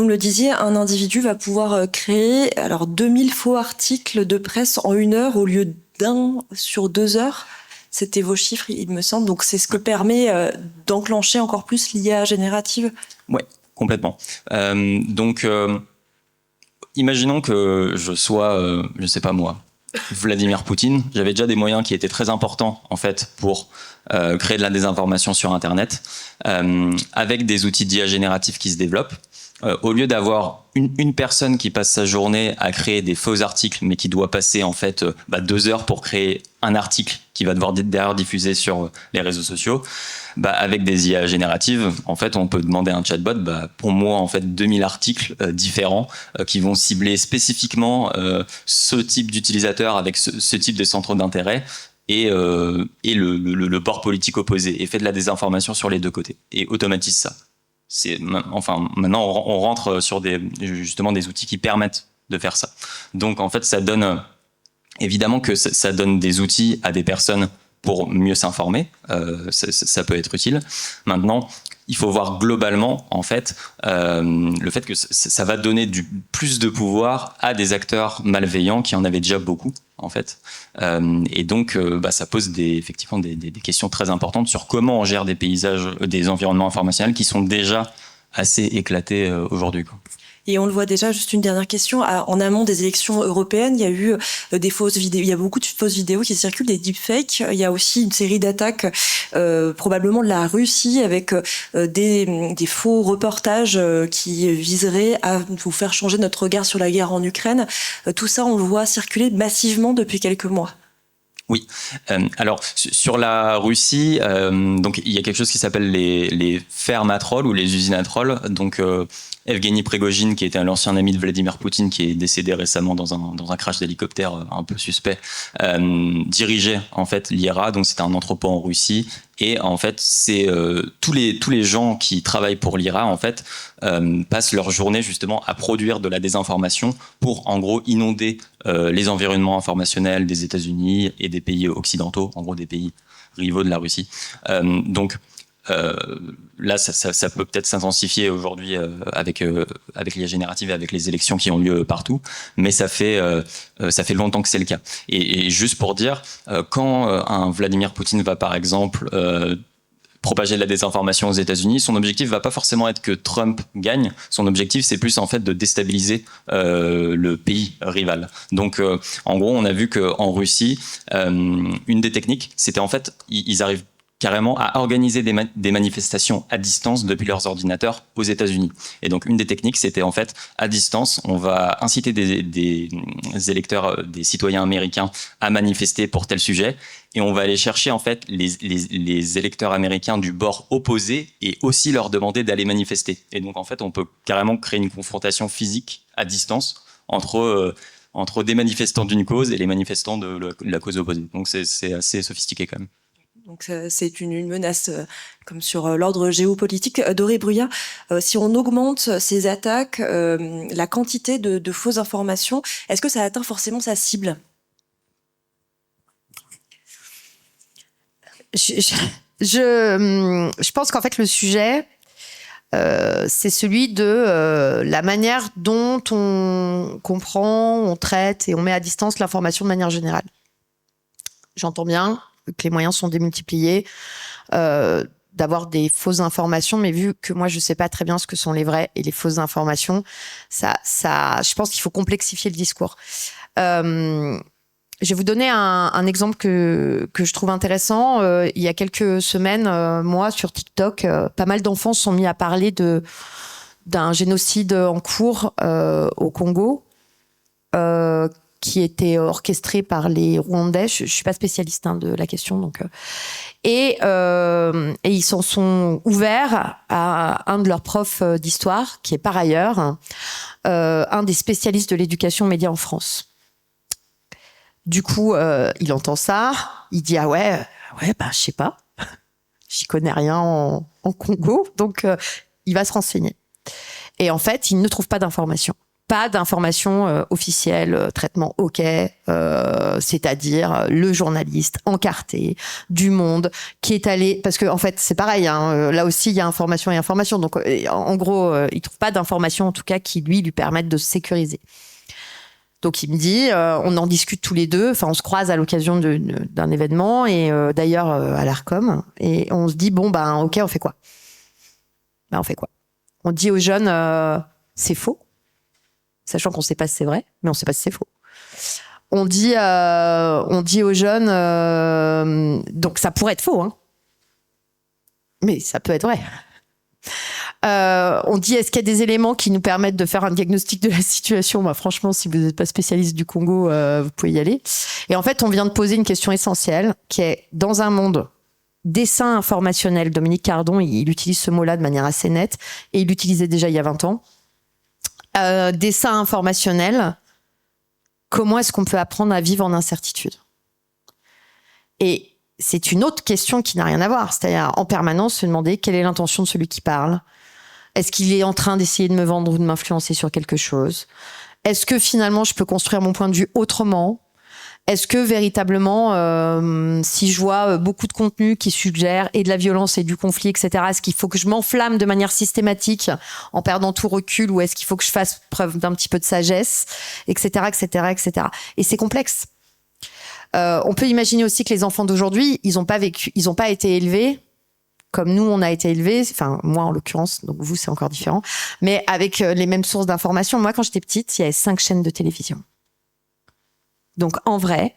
me le disiez, un individu va pouvoir créer 2000 faux articles de presse en 1 heure au lieu d'1 sur 2 heures. C'était vos chiffres, il me semble. Donc c'est ce que permet d'enclencher encore plus l'IA générative. Ouais, complètement. Imaginons que je sois, je sais pas moi, Vladimir Poutine. J'avais déjà des moyens qui étaient très importants en fait pour créer de la désinformation sur Internet, avec des outils d'IA génératifs qui se développent. Au lieu d'avoir une personne qui passe sa journée à créer des faux articles, mais qui doit passer en fait 2 heures pour créer un article qui va devoir derrière diffuser sur les réseaux sociaux, avec des IA génératives, en fait, on peut demander à un chatbot, pour moi, en fait, 2000 articles différents qui vont cibler spécifiquement ce type d'utilisateur avec ce type de centre d'intérêt et le bord politique opposé, et fait de la désinformation sur les deux côtés et automatise ça. Maintenant, on rentre sur justement des outils qui permettent de faire ça. Donc, en fait, ça donne, évidemment que ça donne des outils à des personnes pour mieux s'informer. Ça peut être utile. Maintenant, il faut voir globalement, en fait, le fait que ça va donner plus de pouvoir à des acteurs malveillants qui en avaient déjà beaucoup, en fait. Et donc, ça pose effectivement des questions très importantes sur comment on gère des paysages, des environnements informationnels qui sont déjà assez éclatés aujourd'hui, quoi. Et on le voit déjà, juste une dernière question, en amont des élections européennes, il y a eu des fausses vidéos, il y a beaucoup de fausses vidéos qui circulent, des deepfakes. Il y a aussi une série d'attaques, probablement de la Russie, avec des faux reportages qui viseraient à nous faire changer notre regard sur la guerre en Ukraine. Tout ça, on le voit circuler massivement depuis quelques mois. Oui. Alors sur la Russie, donc il y a quelque chose qui s'appelle les fermes à trolls ou les usines à trolls. Donc Evgeny Prigojine, qui était l'ancien ami de Vladimir Poutine, qui est décédé récemment dans un crash d'hélicoptère un peu suspect, dirigeait en fait l'IRA. Donc c'était un entrepôt en Russie. Et en fait, c'est tous les gens qui travaillent pour l'IRA en fait passent leur journée justement à produire de la désinformation pour en gros inonder les environnements informationnels des États-Unis et des pays occidentaux, en gros des pays rivaux de la Russie. Donc là, ça peut peut-être s'intensifier aujourd'hui avec l'IA générative et avec les élections qui ont lieu partout, mais ça fait longtemps que c'est le cas. Et juste pour dire, quand un Vladimir Poutine va par exemple propager de la désinformation aux États-Unis, son objectif va pas forcément être que Trump gagne. Son objectif, c'est plus en fait de déstabiliser le pays rival. Donc, en gros, on a vu que en Russie, une des techniques, c'était en fait, ils arrivent carrément à organiser des manifestations à distance depuis leurs ordinateurs aux États-Unis. Et donc, une des techniques, c'était en fait, à distance, on va inciter des électeurs, des citoyens américains à manifester pour tel sujet, et on va aller chercher en fait les électeurs américains du bord opposé et aussi leur demander d'aller manifester. Et donc, en fait, on peut carrément créer une confrontation physique à distance entre des manifestants d'une cause et les manifestants de la cause opposée. Donc, c'est assez sophistiqué quand même. Donc c'est une menace comme sur l'ordre géopolitique. Doré Bruyat, si on augmente ces attaques, la quantité de fausses informations, est-ce que ça atteint forcément sa cible ? Je pense qu'en fait le sujet, c'est celui de la manière dont on comprend, on traite et on met à distance l'information de manière générale. J'entends bien que les moyens sont démultipliés, d'avoir des fausses informations, mais vu que moi je sais pas très bien ce que sont les vraies et les fausses informations, je pense qu'il faut complexifier le discours. Je vais vous donner un exemple que je trouve intéressant. Il y a quelques semaines, moi sur TikTok, pas mal d'enfants sont mis à parler d'un génocide en cours au Congo. Qui était orchestré par les Rwandais. Je suis pas spécialiste de la question, donc. Et ils s'en sont ouverts à un de leurs profs d'histoire, qui est par ailleurs un des spécialistes de l'éducation média en France. Du coup, il entend ça, il dit ah ouais, je sais pas, j'y connais rien en Congo, donc il va se renseigner. Et en fait, il ne trouve pas d'informations. Pas d'informations officielles, traitement OK, c'est-à-dire le journaliste encarté du Monde qui est allé, parce que en fait c'est pareil, là aussi il y a information et information, donc en gros il trouve pas d'informations en tout cas qui lui permettent de se sécuriser. Donc il me dit, on en discute tous les deux, enfin on se croise à l'occasion d'un événement et d'ailleurs à l'Arcom et on se dit bon OK, on fait quoi ? On fait quoi ? On dit aux jeunes c'est faux. Sachant qu'on ne sait pas si c'est vrai, mais on ne sait pas si c'est faux. On dit aux jeunes, donc ça pourrait être faux, mais ça peut être vrai. On dit, est-ce qu'il y a des éléments qui nous permettent de faire un diagnostic de la situation ? Franchement, si vous n'êtes pas spécialiste du Congo, vous pouvez y aller. Et en fait, on vient de poser une question essentielle, qui est, dans un monde dessin informationnel, Dominique Cardon, il utilise ce mot-là de manière assez nette, et il l'utilisait déjà il y a 20 ans, dessin informationnel, comment est-ce qu'on peut apprendre à vivre en incertitude ? Et c'est une autre question qui n'a rien à voir, c'est-à-dire en permanence se demander quelle est l'intention de celui qui parle, Est-ce qu'il est en train d'essayer de me vendre ou de m'influencer sur quelque chose? Est-ce que finalement je peux construire mon point de vue autrement? Est-ce que véritablement, si je vois beaucoup de contenu qui suggère et de la violence et du conflit, etc., est-ce qu'il faut que je m'enflamme de manière systématique en perdant tout recul, ou est-ce qu'il faut que je fasse preuve d'un petit peu de sagesse, etc., etc., etc. Et c'est complexe. On peut imaginer aussi que les enfants d'aujourd'hui, ils n'ont pas été élevés comme nous on a été élevés, enfin moi en l'occurrence, donc vous c'est encore différent, mais avec les mêmes sources d'information. Moi quand j'étais petite, il y avait 5 chaînes de télévision. Donc en vrai,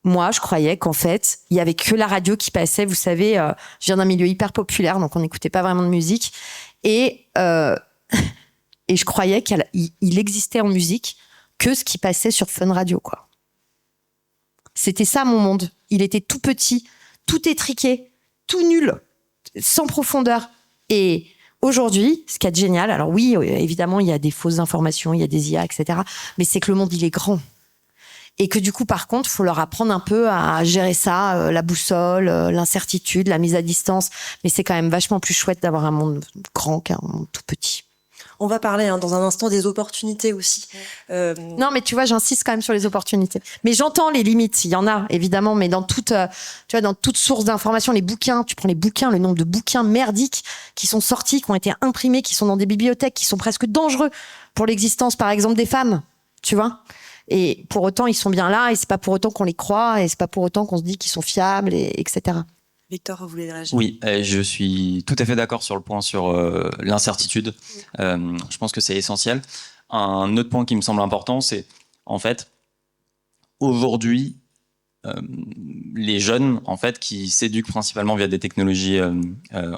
moi je croyais qu'en fait, il y avait que la radio qui passait. Vous savez, je viens d'un milieu hyper populaire, donc on n'écoutait pas vraiment de musique. Et je croyais qu'il existait en musique que ce qui passait sur Fun Radio, quoi. C'était ça mon monde. Il était tout petit, tout étriqué, tout nul, sans profondeur. Et aujourd'hui, ce qui est génial, alors oui, évidemment, il y a des fausses informations, il y a des IA, etc. Mais c'est que le monde, il est grand. Et que du coup, par contre, il faut leur apprendre un peu à gérer ça, la boussole, l'incertitude, la mise à distance. Mais c'est quand même vachement plus chouette d'avoir un monde grand qu'un monde tout petit. On va parler dans un instant des opportunités aussi. Non, mais tu vois, j'insiste quand même sur les opportunités. Mais j'entends les limites, il y en a évidemment, mais dans toute source d'information, les bouquins, tu prends les bouquins, le nombre de bouquins merdiques qui sont sortis, qui ont été imprimés, qui sont dans des bibliothèques, qui sont presque dangereux pour l'existence, par exemple, des femmes, tu vois. Et pour autant, ils sont bien là, et c'est pas pour autant qu'on les croit, et c'est pas pour autant qu'on se dit qu'ils sont fiables, etc. Victor, vous voulez réagir? Oui, je suis tout à fait d'accord sur le point sur l'incertitude. Je pense que c'est essentiel. Un autre point qui me semble important, c'est en fait, aujourd'hui, les jeunes en fait qui s'éduquent principalement via des technologies,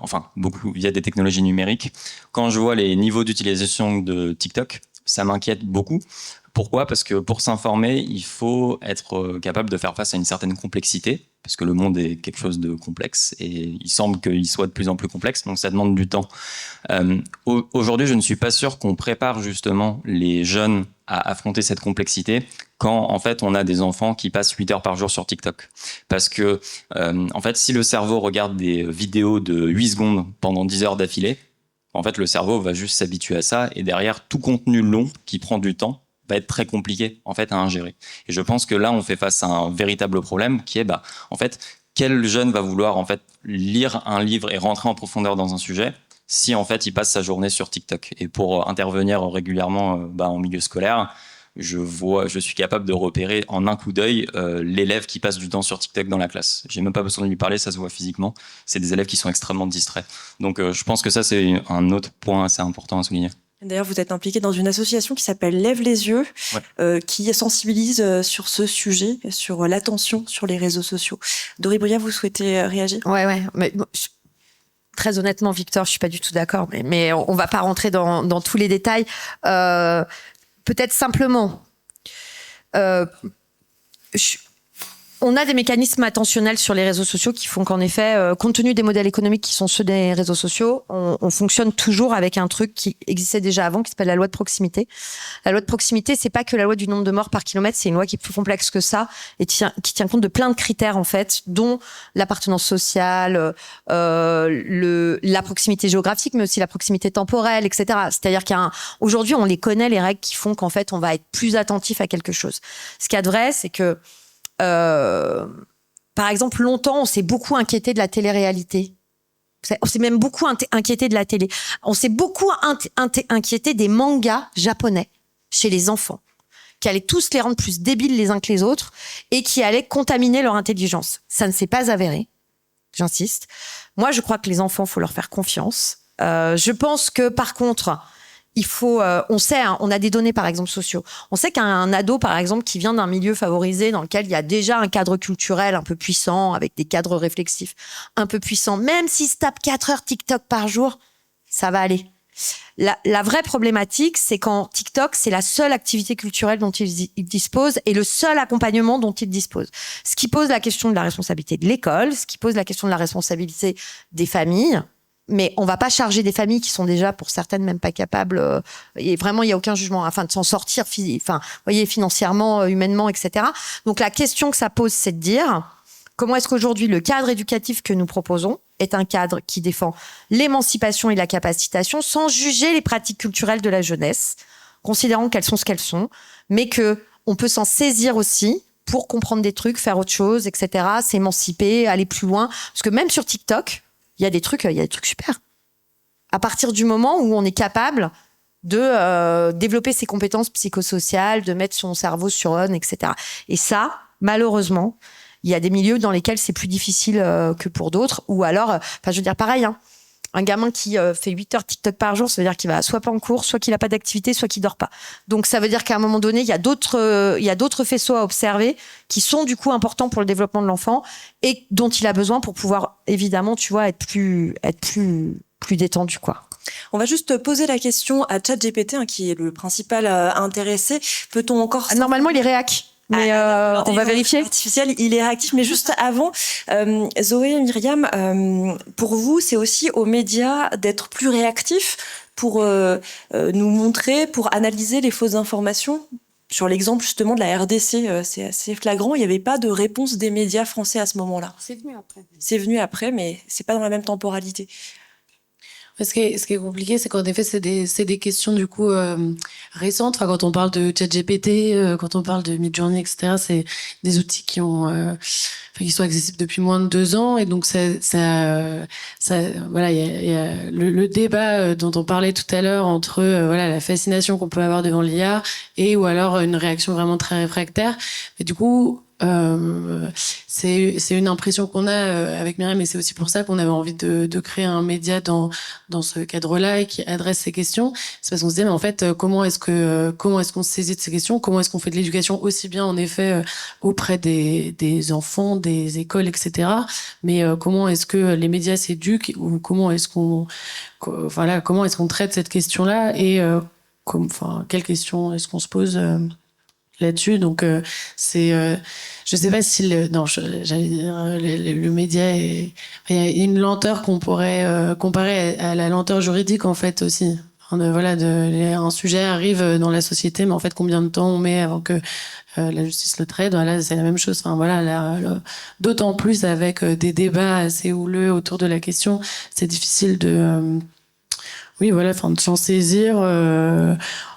enfin beaucoup via des technologies numériques. Quand je vois les niveaux d'utilisation de TikTok, ça m'inquiète beaucoup. Pourquoi? Parce que pour s'informer, il faut être capable de faire face à une certaine complexité, parce que le monde est quelque chose de complexe et il semble qu'il soit de plus en plus complexe, donc ça demande du temps. Aujourd'hui, je ne suis pas sûr qu'on prépare justement les jeunes à affronter cette complexité quand en fait on a des enfants qui passent 8 heures par jour sur TikTok. Parce que en fait, si le cerveau regarde des vidéos de 8 secondes pendant 10 heures d'affilée, en fait le cerveau va juste s'habituer à ça, et derrière tout contenu long qui prend du temps va être très compliqué en fait à ingérer. Et je pense que là on fait face à un véritable problème qui est en fait quel jeune va vouloir en fait lire un livre et rentrer en profondeur dans un sujet si en fait il passe sa journée sur TikTok. Et pour intervenir régulièrement en milieu scolaire, je suis capable de repérer en un coup d'œil l'élève qui passe du temps sur TikTok dans la classe. J'ai même pas besoin de lui parler, ça se voit physiquement. C'est des élèves qui sont extrêmement distraits. Donc je pense que ça c'est un autre point assez important à souligner. D'ailleurs, vous êtes impliqué dans une association qui s'appelle Lève les yeux, qui sensibilise sur ce sujet, sur l'attention sur les réseaux sociaux. Dori Bouya, vous souhaitez réagir? Ouais. Mais, très honnêtement, Victor, je suis pas du tout d'accord. Mais on va pas rentrer dans tous les détails. Peut-être simplement, on a des mécanismes attentionnels sur les réseaux sociaux qui font qu'en effet, compte tenu des modèles économiques qui sont ceux des réseaux sociaux, on fonctionne toujours avec un truc qui existait déjà avant, qui s'appelle la loi de proximité. La loi de proximité, c'est pas que la loi du nombre de morts par kilomètre, c'est une loi qui est plus complexe que ça et qui tient compte de plein de critères en fait, dont l'appartenance sociale, la proximité géographique, mais aussi la proximité temporelle, etc. C'est-à-dire qu'aujourd'hui, on les connaît, les règles qui font qu'en fait, on va être plus attentif à quelque chose. Ce qu'il y a de vrai, c'est que par exemple, longtemps, on s'est beaucoup inquiété de la télé-réalité. On s'est même beaucoup inquiété de la télé. On s'est beaucoup inquiété des mangas japonais chez les enfants, qui allaient tous les rendre plus débiles les uns que les autres et qui allaient contaminer leur intelligence. Ça ne s'est pas avéré, j'insiste. Moi, je crois que les enfants, faut leur faire confiance. Je pense que, par contre, il faut, on sait, on a des données par exemple sociaux. On sait qu'un ado par exemple qui vient d'un milieu favorisé dans lequel il y a déjà un cadre culturel un peu puissant, avec des cadres réflexifs un peu puissants, même s'il se tape 4 heures TikTok par jour, ça va aller. La vraie problématique, c'est quand TikTok, c'est la seule activité culturelle dont il dispose et le seul accompagnement dont il dispose. Ce qui pose la question de la responsabilité de l'école, ce qui pose la question de la responsabilité des familles. Mais on va pas charger des familles qui sont déjà, pour certaines, même pas capables. Et vraiment, il y a aucun jugement afin de s'en sortir, voyez, financièrement, humainement, etc. Donc la question que ça pose, c'est de dire comment est-ce qu'aujourd'hui le cadre éducatif que nous proposons, est un cadre qui défend l'émancipation et la capacitation sans juger les pratiques culturelles de la jeunesse, considérant qu'elles sont ce qu'elles sont, mais que on peut s'en saisir aussi pour comprendre des trucs, faire autre chose, etc., s'émanciper, aller plus loin. Parce que même sur TikTok, il y a des trucs super. À partir du moment où on est capable de développer ses compétences psychosociales, de mettre son cerveau sur on, etc. Et ça, malheureusement, il y a des milieux dans lesquels c'est plus difficile que pour d'autres. Ou alors, je veux dire, pareil, hein, un gamin qui fait 8 heures TikTok par jour, ça veut dire qu'il va soit pas en cours, soit qu'il n'a pas d'activité, soit qu'il dort pas. Donc ça veut dire qu'à un moment donné, il y a d'autres faisceaux à observer qui sont du coup importants pour le développement de l'enfant et dont il a besoin pour pouvoir évidemment, tu vois, être plus détendu, quoi. On va juste poser la question à ChatGPT, hein, qui est le principal intéressé. Peut-on encore... Normalement, il est réac. Mais on va vérifier. Artificiel, il est réactif. Mais juste avant, Zoé, Myriam, pour vous, c'est aussi aux médias d'être plus réactifs pour nous montrer, pour analyser les fausses informations. Sur l'exemple justement de la RDC, c'est assez flagrant. Il n'y avait pas de réponse des médias français à ce moment-là. C'est venu après. C'est venu après, mais c'est pas dans la même temporalité. Ce qui est compliqué, c'est qu'en effet, c'est des questions du coup récentes. Enfin, quand on parle de ChatGPT, quand on parle de Midjourney, etc., c'est des outils qui sont accessibles depuis moins de 2 ans, et donc voilà, il y a le débat dont on parlait tout à l'heure entre voilà la fascination qu'on peut avoir devant l'IA et ou alors une réaction vraiment très réfractaire. Mais du coup, c'est une impression qu'on a avec Myriam, et c'est aussi pour ça qu'on avait envie de créer un média dans ce cadre-là et qui adresse ces questions. C'est parce qu'on se disait, mais en fait, comment est-ce qu'on se saisit de ces questions, comment est-ce qu'on fait de l'éducation aussi bien en effet auprès des enfants, des écoles, etc. Mais comment est-ce que les médias s'éduquent, ou comment est-ce qu'on traite cette question-là, et quelles questions est-ce qu'on se pose là-dessus. Donc je sais pas si j'allais dire le média il y a une lenteur qu'on pourrait comparer à la lenteur juridique en fait aussi. Un sujet arrive dans la société, mais en fait combien de temps on met avant que la justice le traite. Voilà, c'est la même chose. Enfin voilà, d'autant plus avec des débats assez houleux autour de la question, c'est difficile de de s'en saisir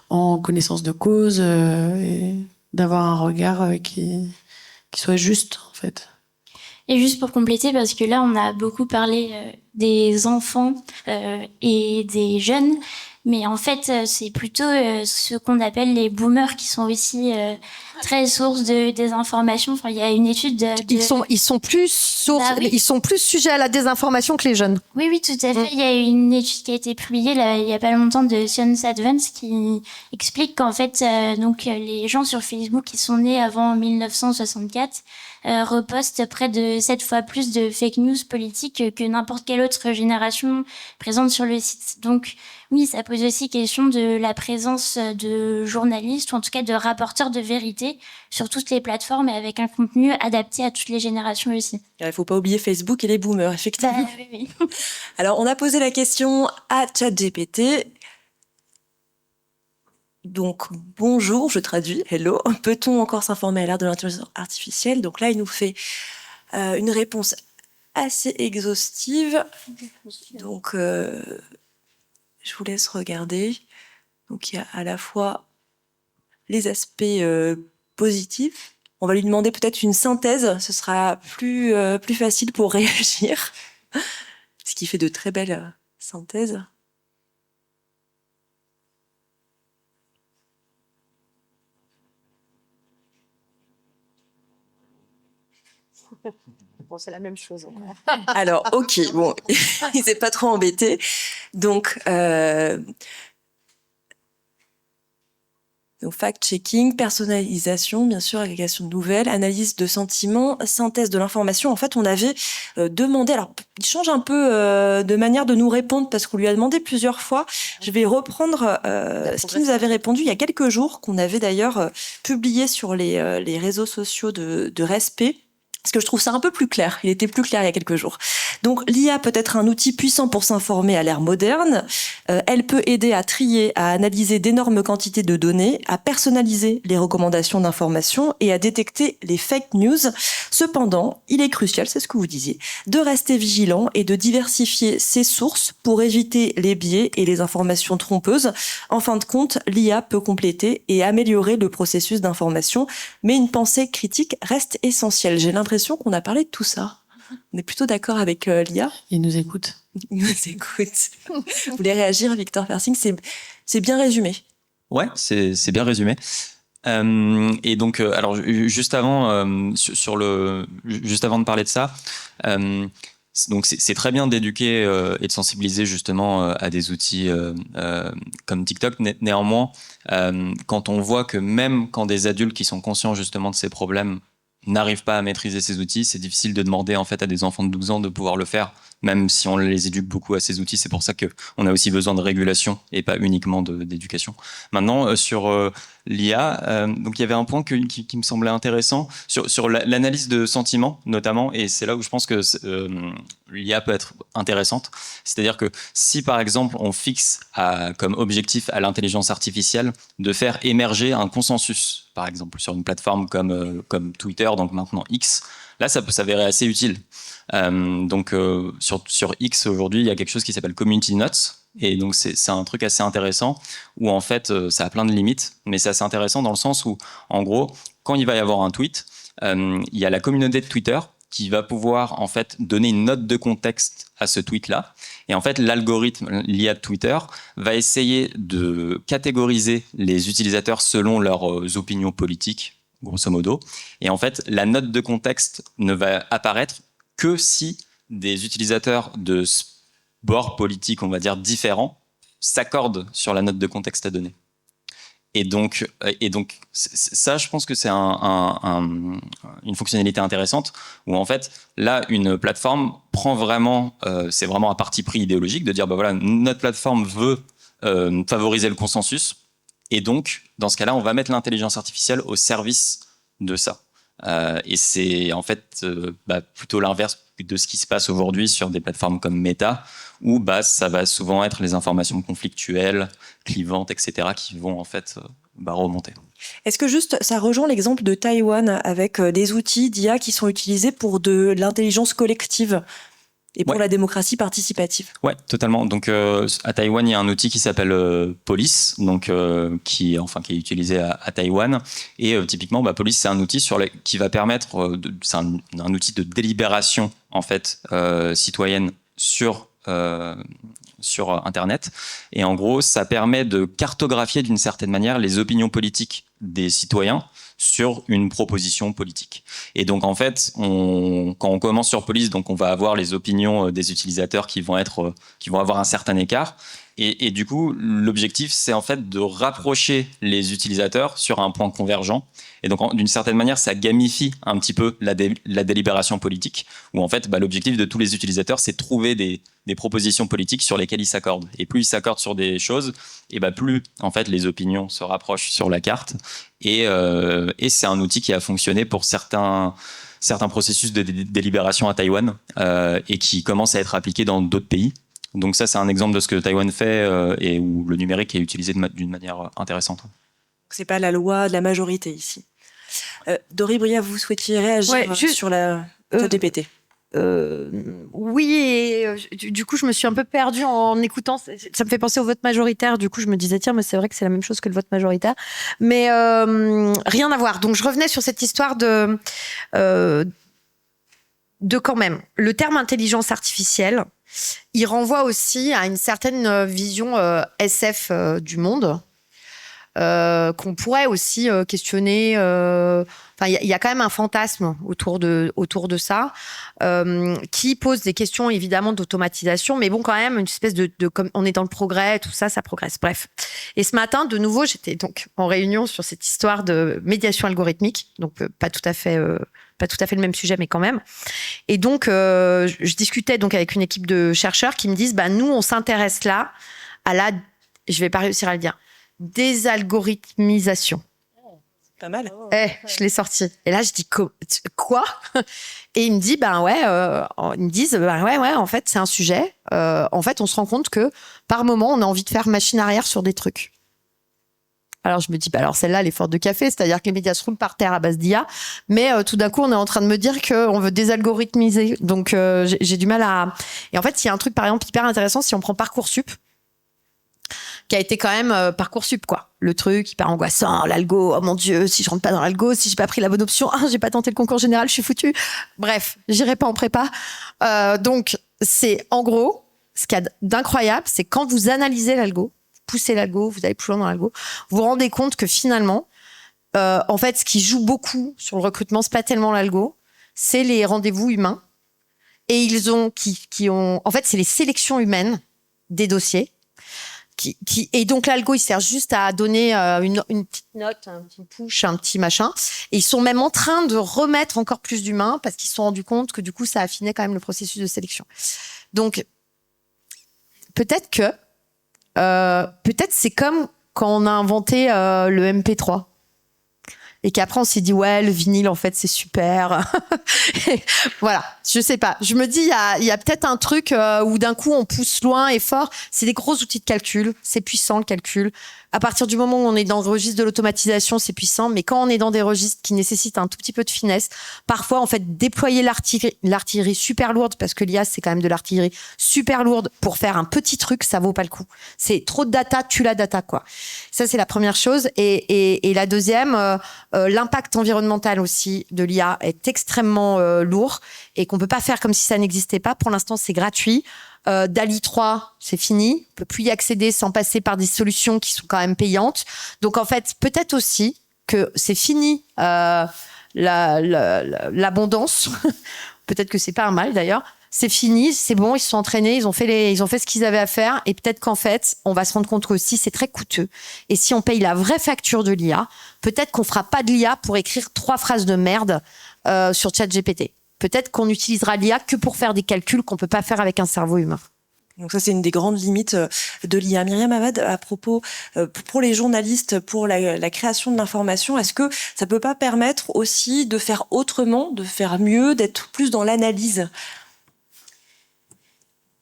en connaissance de cause, et d'avoir un regard qui soit juste, en fait. Et juste pour compléter, parce que là, on a beaucoup parlé des enfants et des jeunes, mais en fait, c'est plutôt ce qu'on appelle les boomers qui sont aussi très sources de désinformation. Enfin, il y a une étude Ils sont plus sources, ils sont plus sujets à la désinformation que les jeunes. Oui, tout à fait. Il y a une étude qui a été publiée là, il y a pas longtemps de Science Advance qui explique qu'en fait, donc les gens sur Facebook qui sont nés avant 1964 repostent près de 7 fois plus de fake news politiques que n'importe quelle autre génération présente sur le site. Donc oui, ça pose aussi question de la présence de journalistes, ou en tout cas de rapporteurs de vérité sur toutes les plateformes, et avec un contenu adapté à toutes les générations aussi. Il ne faut pas oublier Facebook et les boomers, effectivement. Oui. Alors, on a posé la question à ChatGPT. Donc, bonjour, je traduis, hello. Peut-on encore s'informer à l'ère de l'intelligence artificielle? Donc là, il nous fait une réponse assez exhaustive. Donc, je vous laisse regarder. Donc, il y a à la fois les aspects positifs. On va lui demander peut-être une synthèse. Ce sera plus facile pour réagir. Ce qui fait de très belles synthèses. Bon, c'est la même chose. Alors, ok, bon, il s'est pas trop embêté. Donc fact-checking, personnalisation, bien sûr, agrégation de nouvelles, analyse de sentiments, synthèse de l'information. En fait, on avait demandé, alors il change un peu de manière de nous répondre parce qu'on lui a demandé plusieurs fois. Je vais reprendre ce qu'il nous avait répondu il y a quelques jours, qu'on avait d'ailleurs publié sur les réseaux sociaux de Respect. Parce que je trouve ça un peu plus clair. Il était plus clair il y a quelques jours. Donc, l'IA peut être un outil puissant pour s'informer à l'ère moderne. Elle peut aider à trier, à analyser d'énormes quantités de données, à personnaliser les recommandations d'information et à détecter les fake news. Cependant, il est crucial, c'est ce que vous disiez, de rester vigilant et de diversifier ses sources pour éviter les biais et les informations trompeuses. En fin de compte, l'IA peut compléter et améliorer le processus d'information, mais une pensée critique reste essentielle. J'ai l'impression qu'on a parlé de tout ça. On est plutôt d'accord avec l'IA. Il nous écoute. Il nous écoute. Vous voulez réagir, Victor Persing? C'est bien résumé. Ouais, c'est bien résumé. Et donc, alors juste avant, juste avant de parler de ça, donc c'est très bien d'éduquer et de sensibiliser justement à des outils comme TikTok. Néanmoins, quand on voit que même quand des adultes qui sont conscients justement de ces problèmes n'arrivent pas à maîtriser ces outils, c'est difficile de demander en fait à des enfants de 12 ans de pouvoir le faire, même si on les éduque beaucoup à ces outils. C'est pour ça que on a aussi besoin de régulation et pas uniquement d'éducation. Maintenant, sur l'IA, donc il y avait un point qui me semblait intéressant sur l'analyse de sentiments notamment, et c'est là où je pense que l'IA peut être intéressante. C'est-à-dire que si par exemple on fixe comme objectif à l'intelligence artificielle de faire émerger un consensus, par exemple sur une plateforme comme Twitter, donc maintenant X, là ça peut s'avérer assez utile. Donc sur X aujourd'hui, il y a quelque chose qui s'appelle Community Notes. Et donc c'est un truc assez intéressant où en fait ça a plein de limites, mais c'est assez intéressant dans le sens où en gros quand il va y avoir un tweet, il y a la communauté de Twitter qui va pouvoir en fait donner une note de contexte à ce tweet-là. Et en fait l'algorithme, l'IA de Twitter, va essayer de catégoriser les utilisateurs selon leurs opinions politiques, grosso modo. Et en fait la note de contexte ne va apparaître que si des utilisateurs de bords politiques, on va dire, différents, s'accordent sur la note de contexte à donner. Et donc ça, je pense que c'est une fonctionnalité intéressante où, en fait, là, une plateforme prend vraiment, c'est vraiment un parti pris idéologique de dire, bah voilà, notre plateforme veut favoriser le consensus. Et donc, dans ce cas-là, on va mettre l'intelligence artificielle au service de ça. Et c'est en fait plutôt l'inverse de ce qui se passe aujourd'hui sur des plateformes comme Meta, où ça va souvent être les informations conflictuelles, clivantes, etc., qui vont en fait remonter. Est-ce que juste ça rejoint l'exemple de Taïwan avec des outils d'IA qui sont utilisés pour de l'intelligence collective et pour la démocratie participative? Ouais, totalement. Donc à Taïwan, il y a un outil qui s'appelle Police, donc qui est utilisé à Taïwan. Et typiquement, Police, c'est un outil qui va permettre, c'est un outil de délibération en fait citoyenne sur Internet. Et en gros, ça permet de cartographier d'une certaine manière les opinions politiques des citoyens sur une proposition politique. Et donc en fait, quand on commence sur Police, donc on va avoir les opinions des utilisateurs qui vont avoir un certain écart. Et du coup, l'objectif, c'est en fait de rapprocher les utilisateurs sur un point convergent. Et donc, d'une certaine manière, ça gamifie un petit peu la délibération politique, où en fait, l'objectif de tous les utilisateurs, c'est de trouver des propositions politiques sur lesquelles ils s'accordent. Et plus ils s'accordent sur des choses, et plus en fait les opinions se rapprochent sur la carte. Et c'est un outil qui a fonctionné pour certains processus de délibération à Taïwan et qui commence à être appliqué dans d'autres pays. Donc ça, c'est un exemple de ce que Taïwan fait et où le numérique est utilisé d'une manière intéressante. C'est pas la loi de la majorité ici. Dory Bria, vous souhaitiez réagir sur la ChatGPT? Oui, et du coup, je me suis un peu perdue en écoutant. Ça me fait penser au vote majoritaire. Du coup, je me disais, tiens, mais c'est vrai que c'est la même chose que le vote majoritaire. Mais rien à voir. Donc, je revenais sur cette histoire de quand même, le terme intelligence artificielle, il renvoie aussi à une certaine vision SF du monde. Qu'on pourrait aussi questionner. Enfin, il y a quand même un fantasme autour de ça qui pose des questions évidemment d'automatisation, mais bon, quand même une espèce de comme on est dans le progrès, tout ça, ça progresse. Bref. Et ce matin, de nouveau, j'étais donc en réunion sur cette histoire de médiation algorithmique, donc pas tout à fait le même sujet, mais quand même. Et donc, je discutais donc avec une équipe de chercheurs qui me disent, nous, on s'intéresse là à je vais pas réussir à le dire, désalgorithmisation. Pas mal. Je l'ai sorti. Et là, je dis quoi? Et il me dit, ils me disent, en fait, c'est un sujet. En fait, on se rend compte que par moment, on a envie de faire machine arrière sur des trucs. Alors je me dis, bah alors celle-là, elle est forte de café, c'est-à-dire que les médias se roulent par terre à base d'IA, mais tout d'un coup, on est en train de me dire qu'on veut désalgorithmiser. Donc j'ai du mal à... Et en fait, il y a un truc, par exemple, hyper intéressant, si on prend Parcoursup, qui a été quand même Parcoursup, quoi. Le truc hyper angoissant, l'algo, oh mon Dieu, si je rentre pas dans l'algo, si j'ai pas pris la bonne option, j'ai pas tenté le concours général, je suis foutue. Bref, j'irai pas en prépa. Donc, c'est en gros, ce qu'il y a d'incroyable, c'est quand vous analysez l'algo, poussez l'algo, vous allez plus loin dans l'algo, vous vous rendez compte que finalement, en fait, ce qui joue beaucoup sur le recrutement, c'est pas tellement l'algo, c'est les rendez-vous humains. Et ils ont, en fait, c'est les sélections humaines des dossiers. Et donc l'algo il sert juste à donner une petite note, un petit push, un petit machin, et ils sont même en train de remettre encore plus d'humains parce qu'ils se sont rendus compte que du coup ça affinait quand même le processus de sélection. Donc peut-être c'est comme quand on a inventé le MP3 et qu'après on s'est dit ouais le vinyle en fait c'est super. Voilà, je sais pas, je me dis il y a peut-être un truc où d'un coup on pousse loin et fort. C'est des gros outils de calcul, c'est puissant le calcul. À partir du moment où on est dans le registre de l'automatisation, c'est puissant, mais quand on est dans des registres qui nécessitent un tout petit peu de finesse, parfois en fait déployer l'artillerie super lourde, parce que l'IA c'est quand même de l'artillerie super lourde pour faire un petit truc, ça vaut pas le coup. C'est trop de data, tue la data quoi. Ça c'est la première chose. Et la deuxième, l'impact environnemental aussi de l'IA est extrêmement lourd et qu'on peut pas faire comme si ça n'existait pas. Pour l'instant c'est gratuit. DALL-E 3, c'est fini. On peut plus y accéder sans passer par des solutions qui sont quand même payantes. Donc en fait, peut-être aussi que c'est fini l'abondance. Peut-être que c'est pas un mal d'ailleurs. C'est fini, c'est bon, ils se sont entraînés, ils ont fait ce qu'ils avaient à faire. Et peut-être qu'en fait, on va se rendre compte que aussi c'est très coûteux. Et si on paye la vraie facture de l'IA, peut-être qu'on fera pas de l'IA pour écrire 3 phrases de merde sur ChatGPT. Peut-être qu'on utilisera l'IA que pour faire des calculs qu'on peut pas faire avec un cerveau humain. Donc ça, c'est une des grandes limites de l'IA. Myriam Abad, à propos, pour les journalistes, pour la création de l'information, est-ce que ça peut pas permettre aussi de faire autrement, de faire mieux, d'être plus dans l'analyse ?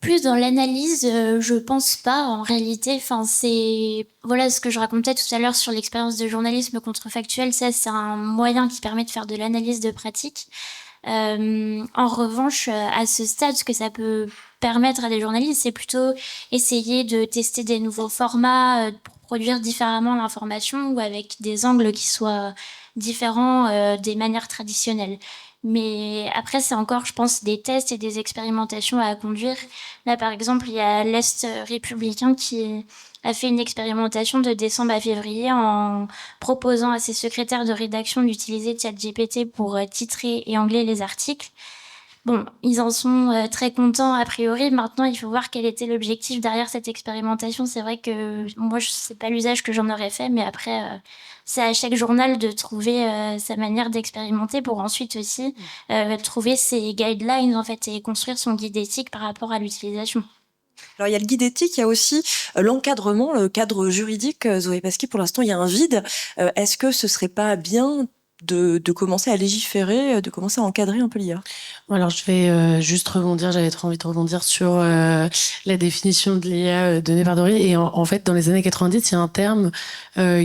Plus dans l'analyse, je pense pas en réalité. Enfin, c'est voilà ce que je racontais tout à l'heure sur l'expérience de journalisme contrefactuel. Ça, c'est un moyen qui permet de faire de l'analyse de pratique. En revanche, à ce stade, ce que ça peut permettre à des journalistes, c'est plutôt essayer de tester des nouveaux formats pour produire différemment l'information ou avec des angles qui soient différents des manières traditionnelles. Mais après, c'est encore, je pense, des tests et des expérimentations à conduire. Là, par exemple, il y a l'Est républicain qui a fait une expérimentation de décembre à février en proposant à ses secrétaires de rédaction d'utiliser ChatGPT pour titrer et angler les articles. Bon, ils en sont très contents a priori. Maintenant, il faut voir quel était l'objectif derrière cette expérimentation. C'est vrai que moi, je sais pas l'usage que j'en aurais fait, mais après, c'est à chaque journal de trouver sa manière d'expérimenter pour ensuite aussi trouver ses guidelines en fait et construire son guide éthique par rapport à l'utilisation. Alors, il y a le guide éthique, il y a aussi l'encadrement, le cadre juridique. Zoé Pasquier, pour l'instant, il y a un vide. Est-ce que ce serait pas bien de commencer à légiférer, de commencer à encadrer un peu l'IA? Alors, je vais juste rebondir, j'avais trop envie de rebondir sur la définition de l'IA donnée par Dory. Et en fait, dans les années 90, il y a un terme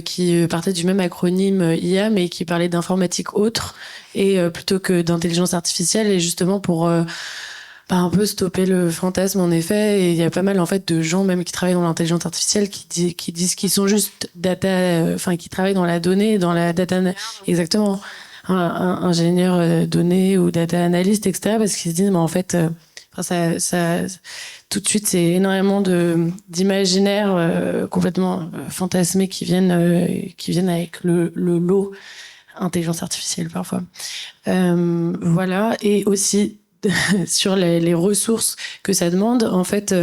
qui partait du même acronyme IA, mais qui parlait d'informatique autre, et plutôt que d'intelligence artificielle, et justement pour un peu stopper le fantasme en effet. Et il y a pas mal en fait de gens même qui travaillent dans l'intelligence artificielle qui disent qu'ils sont juste qui travaillent dans la donnée, dans la data, exactement, ingénieur données ou data analyst, etc. Parce qu'ils se disent mais en fait ça tout de suite c'est énormément d'imaginaires complètement fantasmés qui viennent avec le lot intelligence artificielle parfois. Voilà. Et aussi sur les ressources que ça demande, en fait,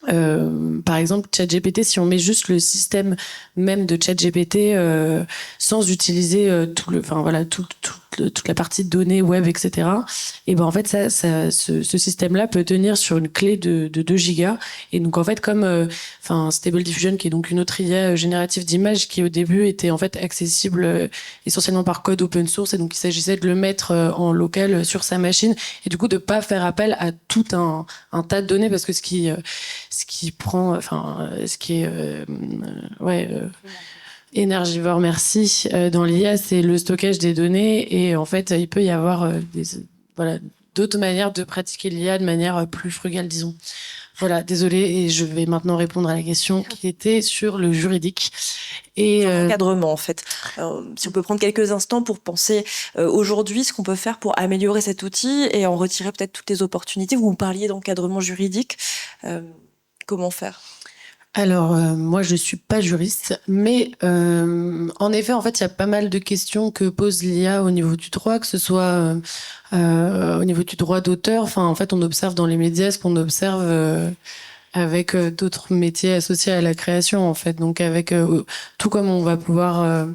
par exemple, ChatGPT, si on met juste le système même de ChatGPT sans utiliser toute la partie de données web, etc. Et ben en fait, ce système-là peut tenir sur une clé de 2 gigas. Et donc en fait, comme Stable Diffusion, qui est donc une autre IA générative d'images, qui au début était en fait accessible essentiellement par code open source, et donc il s'agissait de le mettre en local sur sa machine, et du coup de pas faire appel à tout un tas de données, parce que Énergivore, merci. Dans l'IA, c'est le stockage des données et en fait, il peut y avoir voilà, d'autres manières de pratiquer l'IA de manière plus frugale, disons. Voilà, désolée, et je vais maintenant répondre à la question qui était sur le juridique. Et Encadrement, en fait. Si on peut prendre quelques instants pour penser aujourd'hui ce qu'on peut faire pour améliorer cet outil et en retirer peut-être toutes les opportunités. Vous parliez d'encadrement juridique. Comment faire? alors, moi, je suis pas juriste, mais en effet, en fait, il y a pas mal de questions que pose l'IA au niveau du droit, que ce soit au niveau du droit d'auteur. Enfin, en fait, on observe dans les médias ce qu'on observe avec d'autres métiers associés à la création, en fait. Donc, avec tout comme on va pouvoir,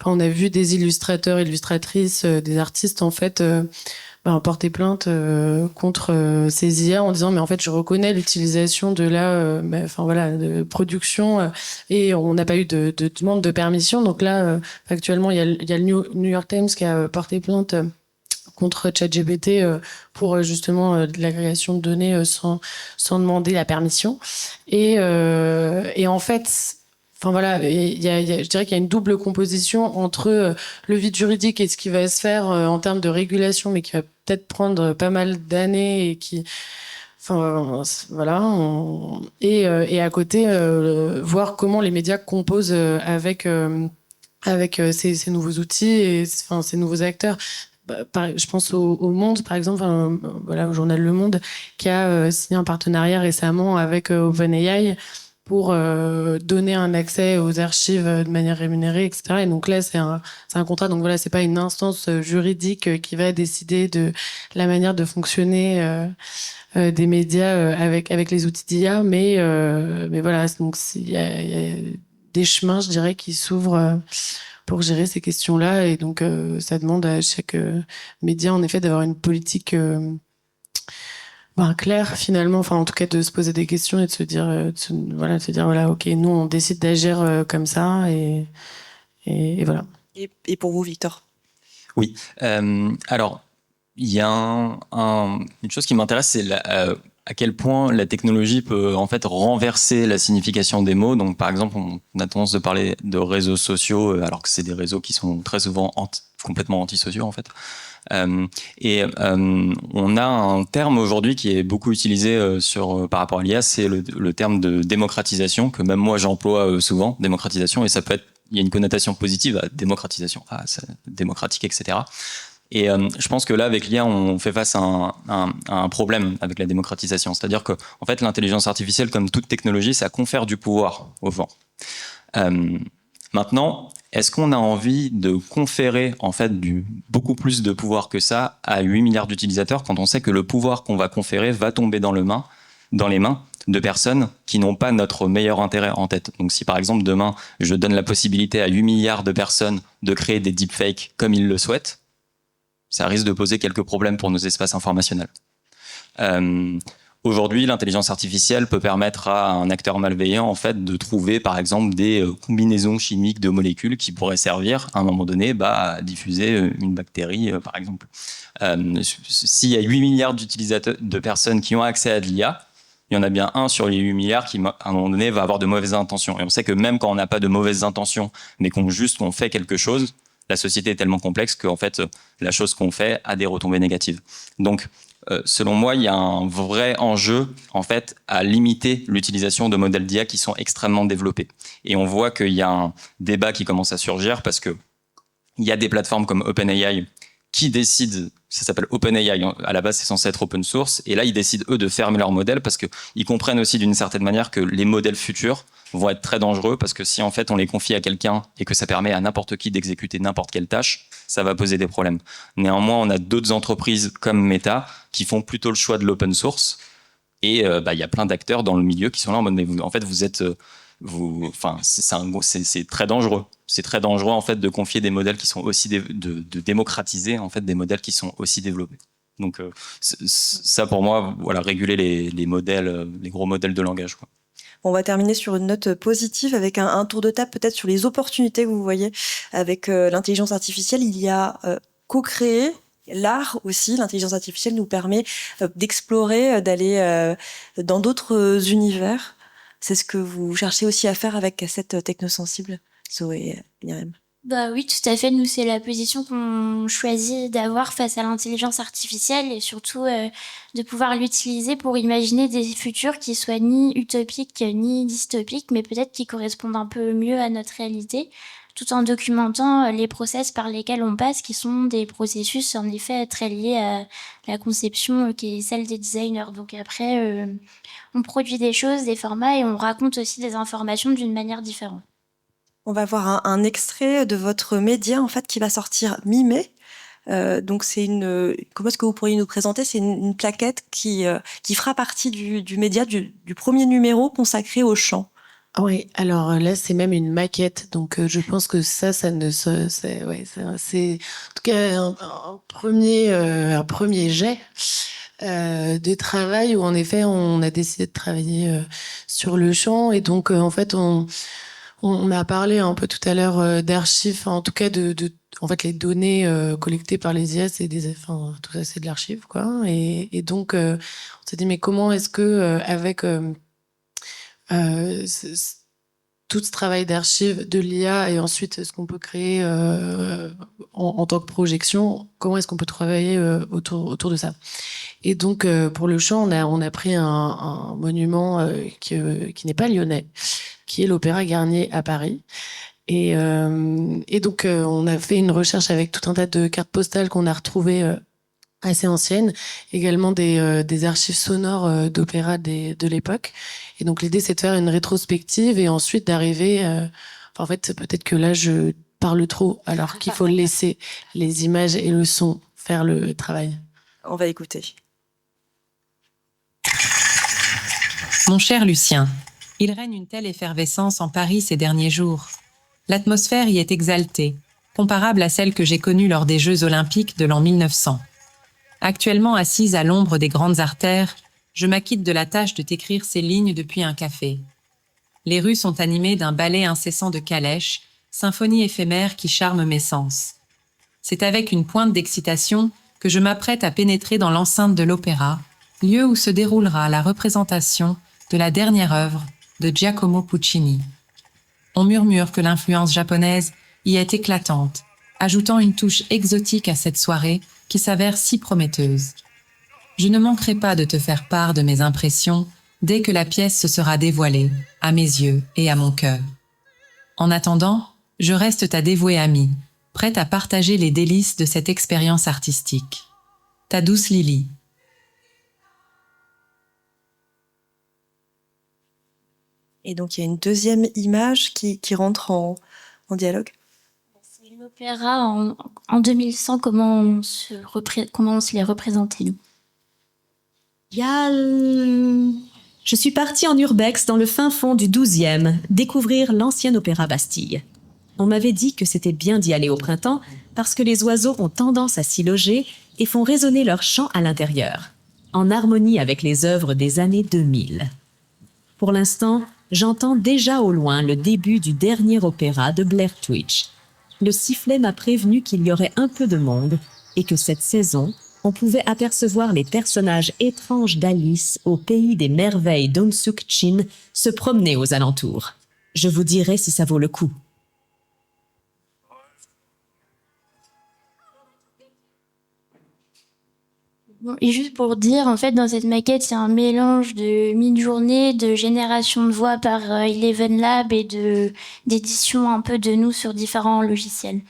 on a vu des illustrateurs, illustratrices, des artistes, en fait. Porter plainte contre ces IA en disant mais en fait je reconnais l'utilisation de la de production et on n'a pas eu de demande de permission, donc là actuellement il y a le New York Times qui a porté plainte contre ChatGPT pour justement de l'agrégation de données sans demander la permission et en fait je dirais qu'il y a une double composition entre le vide juridique et ce qui va se faire en termes de régulation, mais qui va peut-être prendre pas mal d'années et qui, et à côté, voir comment les médias composent avec ces nouveaux outils et ces nouveaux acteurs. Je pense au Monde, par exemple, au journal Le Monde, qui a signé un partenariat récemment avec OpenAI pour donner un accès aux archives de manière rémunérée, etc. Et donc là, c'est un contrat. Donc voilà, c'est pas une instance juridique qui va décider de la manière de fonctionner des médias avec les outils d'IA, mais voilà, donc il y a des chemins, je dirais, qui s'ouvrent pour gérer ces questions-là. Et donc, ça demande à chaque média, en effet, d'avoir une politique claire, finalement. Enfin, en tout cas, de se poser des questions et de se dire, ok, nous, on décide d'agir comme ça. Et voilà. Et pour vous, Victor? Oui. Alors, il y a une chose qui m'intéresse, c'est à quel point la technologie peut en fait renverser la signification des mots. Donc, par exemple, on a tendance de parler de réseaux sociaux, alors que c'est des réseaux qui sont très souvent complètement antisociaux, en fait. On a un terme aujourd'hui qui est beaucoup utilisé par rapport à l'IA, c'est le terme de démocratisation, que même moi j'emploie souvent, démocratisation, et ça peut être, il y a une connotation positive à démocratisation, c'est démocratique, etc. Et je pense que là, avec l'IA, on fait face à un problème avec la démocratisation. C'est-à-dire que, en fait, l'intelligence artificielle, comme toute technologie, ça confère du pouvoir aux gens. Maintenant, est-ce qu'on a envie de conférer, en fait, beaucoup plus de pouvoir que ça à 8 milliards d'utilisateurs quand on sait que le pouvoir qu'on va conférer va tomber dans les mains de personnes qui n'ont pas notre meilleur intérêt en tête. Donc si par exemple demain, je donne la possibilité à 8 milliards de personnes de créer des deepfakes comme ils le souhaitent, ça risque de poser quelques problèmes pour nos espaces informationnels. Aujourd'hui, l'intelligence artificielle peut permettre à un acteur malveillant en fait de trouver par exemple des combinaisons chimiques de molécules qui pourraient servir à un moment donné à diffuser une bactérie par exemple. S'il y a 8 milliards d'utilisateurs, de personnes qui ont accès à de l'IA, il y en a bien un sur les 8 milliards qui, à un moment donné, va avoir de mauvaises intentions. Et on sait que même quand on n'a pas de mauvaises intentions, mais qu'on fait quelque chose, la société est tellement complexe qu'en fait, la chose qu'on fait a des retombées négatives. Donc, selon moi, il y a un vrai enjeu, en fait, à limiter l'utilisation de modèles d'IA qui sont extrêmement développés. Et on voit qu'il y a un débat qui commence à surgir parce que il y a des plateformes comme OpenAI qui décident, ça s'appelle OpenAI, à la base c'est censé être open source, et là ils décident eux de fermer leur modèle parce qu'ils comprennent aussi d'une certaine manière que les modèles futurs vont être très dangereux parce que si en fait on les confie à quelqu'un et que ça permet à n'importe qui d'exécuter n'importe quelle tâche, ça va poser des problèmes. Néanmoins, on a d'autres entreprises comme Meta qui font plutôt le choix de l'open source, et il y a plein d'acteurs dans le milieu qui sont là en mode mais en fait vous êtes... c'est très dangereux. C'est très dangereux en fait de confier des modèles qui sont aussi de démocratiser en fait des modèles qui sont aussi développés. Donc ça pour moi, voilà, réguler les modèles, les gros modèles de langage, quoi. On va terminer sur une note positive avec un tour de table peut-être sur les opportunités que vous voyez avec l'intelligence artificielle. Il y a co-créer l'art aussi. L'intelligence artificielle nous permet d'explorer, d'aller dans d'autres univers. C'est ce que vous cherchez aussi à faire avec cette technosensible? Zoé et Myriam. Bah oui, tout à fait. Nous, c'est la position qu'on choisit d'avoir face à l'intelligence artificielle et surtout de pouvoir l'utiliser pour imaginer des futurs qui soient ni utopiques ni dystopiques, mais peut-être qui correspondent un peu mieux à notre réalité, tout en documentant les process par lesquels on passe, qui sont des processus en effet très liés à la conception qui est celle des designers. Donc après, on produit des choses, des formats et on raconte aussi des informations d'une manière différente. On va voir un extrait de votre média en fait qui va sortir mi-mai. Donc c'est comment est-ce que vous pourriez nous présenter? C'est une plaquette qui fera partie du média du premier numéro consacré au chant. Oui, alors là c'est même une maquette, donc je pense que ça ne se, c'est en tout cas un premier jet de travail où en effet on a décidé de travailler sur le chant et donc en fait on a parlé un peu tout à l'heure d'archives, en tout cas en fait les données collectées par les IA, c'est tout ça c'est de l'archive quoi. Et donc on s'est dit mais comment est-ce que avec tout ce travail d'archives de l'IA et ensuite ce qu'on peut créer en tant que projection, comment est-ce qu'on peut travailler autour de ça. Et donc pour le chant, on a pris un monument qui n'est pas lyonnais, qui est l'Opéra Garnier à Paris. Et donc on a fait une recherche avec tout un tas de cartes postales qu'on a retrouvées assez anciennes, également des archives sonores d'opéra de l'époque. Et donc l'idée c'est de faire une rétrospective et ensuite d'arriver. En fait peut-être que là je parle trop, alors qu'il faut laisser les images et le son faire le travail. On va écouter. Mon cher Lucien, il règne une telle effervescence en Paris ces derniers jours. L'atmosphère y est exaltée, comparable à celle que j'ai connue lors des Jeux Olympiques de l'an 1900. Actuellement assise à l'ombre des grandes artères, je m'acquitte de la tâche de t'écrire ces lignes depuis un café. Les rues sont animées d'un ballet incessant de calèches, symphonie éphémère qui charme mes sens. C'est avec une pointe d'excitation que je m'apprête à pénétrer dans l'enceinte de l'opéra, lieu où se déroulera la représentation de la dernière œuvre de Giacomo Puccini. On murmure que l'influence japonaise y est éclatante, ajoutant une touche exotique à cette soirée qui s'avère si prometteuse. Je ne manquerai pas de te faire part de mes impressions dès que la pièce se sera dévoilée, à mes yeux et à mon cœur. En attendant, je reste ta dévouée amie, prête à partager les délices de cette expérience artistique. Ta douce Lily. Et donc il y a une deuxième image qui rentre en dialogue. C'est l'opéra en 2100, comment on se les représentait, nous. Je suis partie en urbex dans le fin fond du 12e, découvrir l'ancien opéra Bastille. On m'avait dit que c'était bien d'y aller au printemps parce que les oiseaux ont tendance à s'y loger et font résonner leur chant à l'intérieur, en harmonie avec les œuvres des années 2000. Pour l'instant, j'entends déjà au loin le début du dernier opéra de Blair Twitch. Le sifflet m'a prévenu qu'il y aurait un peu de monde et que cette saison, on pouvait apercevoir les personnages étranges d'Alice au pays des merveilles d'Onsuk Chin se promener aux alentours. Je vous dirai si ça vaut le coup. Bon, et juste pour dire, en fait, dans cette maquette, c'est un mélange de mid-journée, de génération de voix par Eleven Lab et d'édition un peu de nous sur différents logiciels.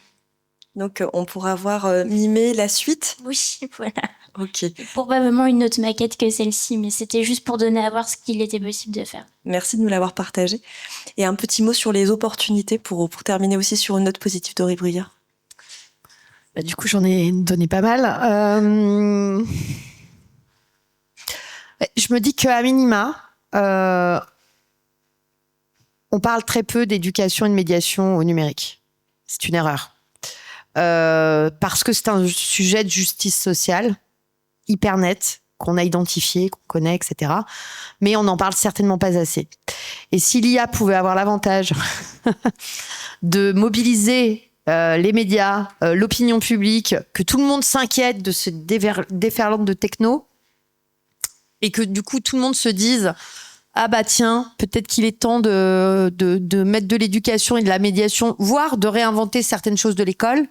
Donc on pourra voir mi-mai la suite. Oui, voilà. Ok. Probablement une autre maquette que celle-ci, mais c'était juste pour donner à voir ce qu'il était possible de faire. Merci de nous l'avoir partagé. Et un petit mot sur les opportunités pour terminer aussi sur une note positive d'Aurélie Bruyère. Bah, du coup, j'en ai donné pas mal. Je me dis qu'à minima, on parle très peu d'éducation et de médiation au numérique. C'est une erreur. Parce que c'est un sujet de justice sociale hyper net, qu'on a identifié, qu'on connaît, etc. Mais on n'en parle certainement pas assez. Et si l'IA pouvait avoir l'avantage de mobiliser les médias, l'opinion publique, que tout le monde s'inquiète de ce déferlant de techno, et que du coup tout le monde se dise ah bah tiens, peut-être qu'il est temps de mettre de l'éducation et de la médiation, voire de réinventer certaines choses de l'école,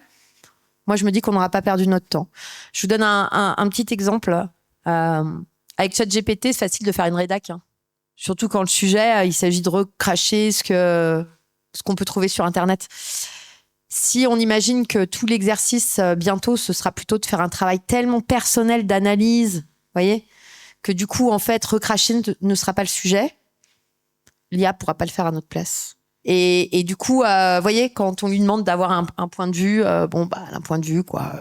moi je me dis qu'on n'aura pas perdu notre temps. Je vous donne un petit exemple. Avec ChatGPT, c'est facile de faire une rédac. Hein. Surtout quand le sujet, il s'agit de recracher ce qu'on peut trouver sur Internet. Si on imagine que tout l'exercice, bientôt, ce sera plutôt de faire un travail tellement personnel d'analyse, voyez, que du coup, en fait, recracher ne sera pas le sujet, l'IA pourra pas le faire à notre place. Et du coup, voyez, quand on lui demande d'avoir un point de vue, un point de vue, quoi.